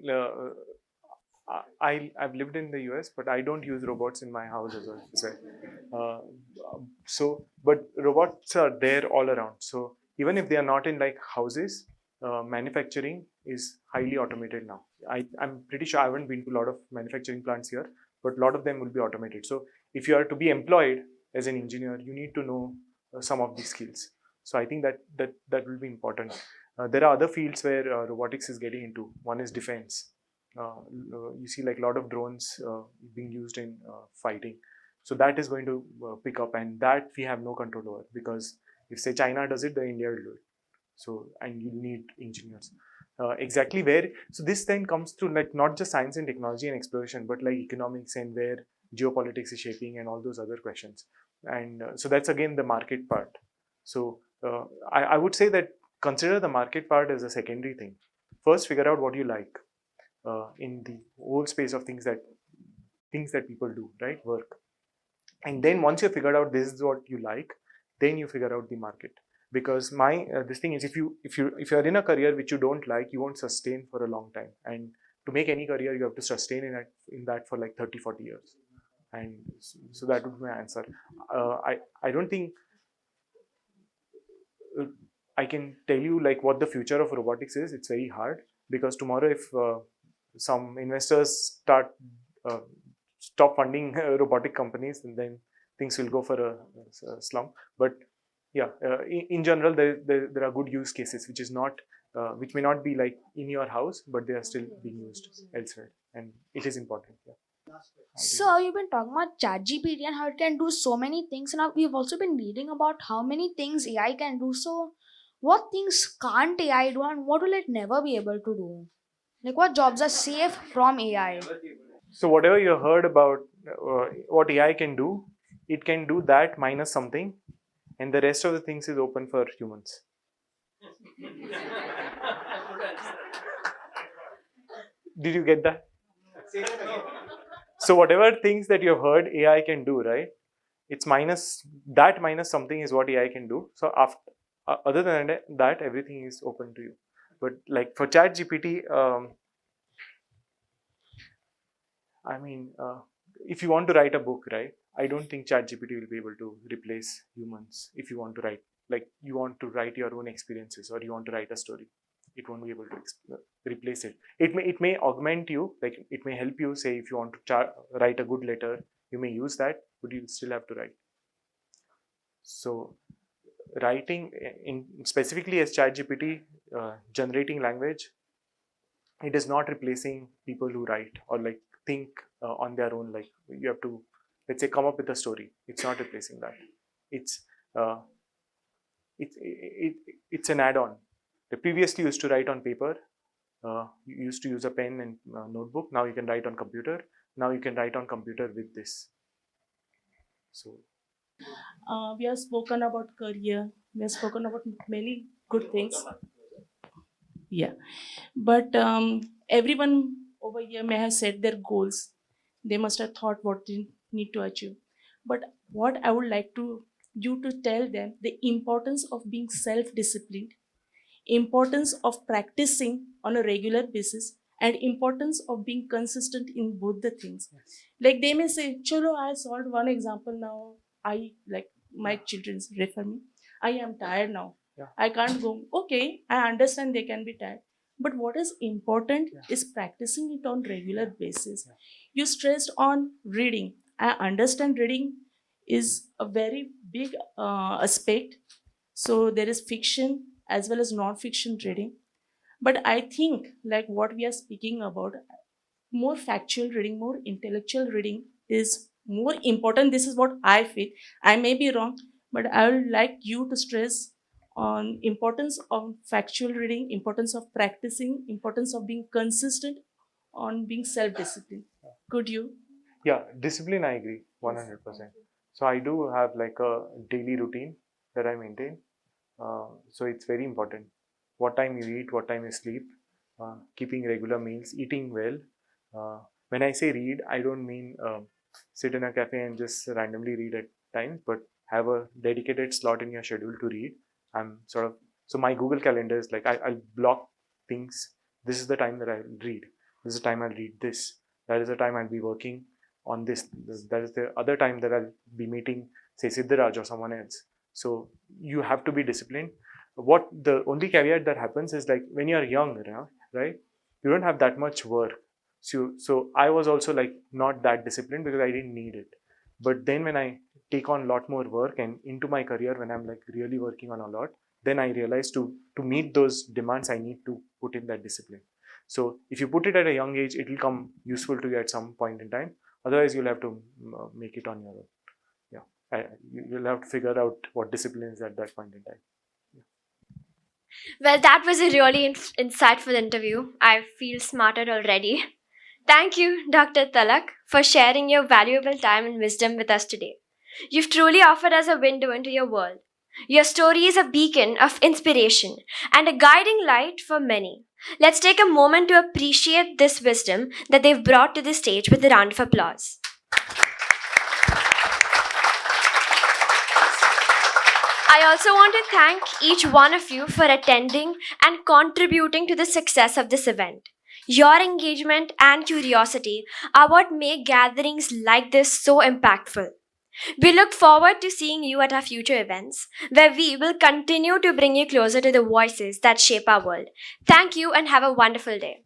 I've lived in the US, but I don't use robots in my house as well. But robots are there all around. So even if they are not in like houses, manufacturing is highly automated now. I'm pretty sure I haven't been to a lot of manufacturing plants here, but a lot of them will be automated. So if you are to be employed as an engineer, you need to know some of these skills. So I think that will be important. There are other fields where robotics is getting into. One is defense. You see like a lot of drones being used in fighting. So that is going to pick up, and that we have no control over, because if say China does it, then India will do it. So, and you need engineers. Exactly where, so this then comes to like not just science and technology and exploration, but like economics and where geopolitics is shaping and all those other questions. And so that's again the market part. So I would say that consider the market part as a secondary thing. First, figure out what you like in the whole space of things that people do, right? Work. And then once you figured out this is what you like, then you figure out the market. Because my this thing is, if you're in a career which you don't like, you won't sustain for a long time. And to make any career, you have to sustain in that for like 30-40 years. And so that would be my answer. I don't think I can tell you like what the future of robotics is. It's very hard, because tomorrow if some investors stop funding robotic companies, and then things will go for a slump. But yeah, in general, there are good use cases which may not be like in your house, but they are still being used elsewhere, and it is important. Yeah. So you've been talking about ChatGPT and how it can do so many things. Now we've also been reading about how many things AI can do. So what things can't AI do, and what will it never be able to do? Like what jobs are safe from AI? So whatever you heard about what AI can do, it can do that minus something, and the rest of the things is open for humans. Did you get that? So whatever things that you've heard AI can do, right? It's minus that minus something is what AI can do. So after other than that, everything is open to you. But like for ChatGPT, I mean, if you want to write a book, right? I don't think ChatGPT will be able to replace humans. If you want to write, like you want to write your own experiences or you want to write a story, it won't be able to replace it. It may augment you, like it may help you. Say if you want to write a good letter, you may use that, but you still have to write. So writing in specifically as ChatGPT, generating language, it is not replacing people who write or like think on their own. Like you have to, let's say, come up with a story. It's not replacing that. It's uh, it's an add-on. They previously used to write on paper. You used to use a pen and notebook. Now you can write on computer. Now you can write on computer with this. So we have spoken about career. We have spoken about many good things. Yeah, but everyone over here may have set their goals. They must have thought what they need to achieve. But what I would like to you to tell them the importance of being self-disciplined, importance of practicing on a regular basis, and importance of being consistent in both the things. Like they may say, chalo, I solved one example now. I like my children refer me. I am tired now. I can't go. Okay, I understand they can be tired. But what is important is practicing it on regular basis. You stressed on reading. I understand reading is a very big aspect. So there is fiction as well as non-fiction reading. But I think like what we are speaking about, more factual reading, more intellectual reading is more important. This is what I feel. I may be wrong, but I would like you to stress on importance of factual reading, importance of practicing, importance of being consistent, on being self-disciplined. Could you? yeah, discipline, I agree 100%. So I do have like a daily routine that I maintain. So it's very important. What time you eat, what time you sleep, keeping regular meals, eating well. When I say read, I don't mean sit in a cafe and just randomly read at times, but have a dedicated slot in your schedule to read. I'm sort of, so my Google Calendar is like, I'll block things. This is the time that I'll read. This is the time I'll read this. That is the time I'll be working on this. That is the other time that I'll be meeting, say, Siddharaj or someone else. So you have to be disciplined. What the only caveat that happens is like when you're young, right? You don't have that much work. So I was also like not that disciplined because I didn't need it. But then when I take on a lot more work and into my career, when I'm like really working on a lot, then I realized to meet those demands, I need to put in that discipline. So if you put it at a young age, it will come useful to you at some point in time. Otherwise, you'll have to make it on your own. Yeah, you'll have to figure out what discipline is at that point in time. Well, that was a really insightful interview. I feel smarter already. Thank you, Dr. Talak, for sharing your valuable time and wisdom with us today. You've truly offered us a window into your world. Your story is a beacon of inspiration and a guiding light for many. Let's take a moment to appreciate this wisdom that they've brought to the stage with a round of applause. I also want to thank each one of you for attending and contributing to the success of this event. Your engagement and curiosity are what make gatherings like this so impactful. We look forward to seeing you at our future events, where we will continue to bring you closer to the voices that shape our world. Thank you and have a wonderful day.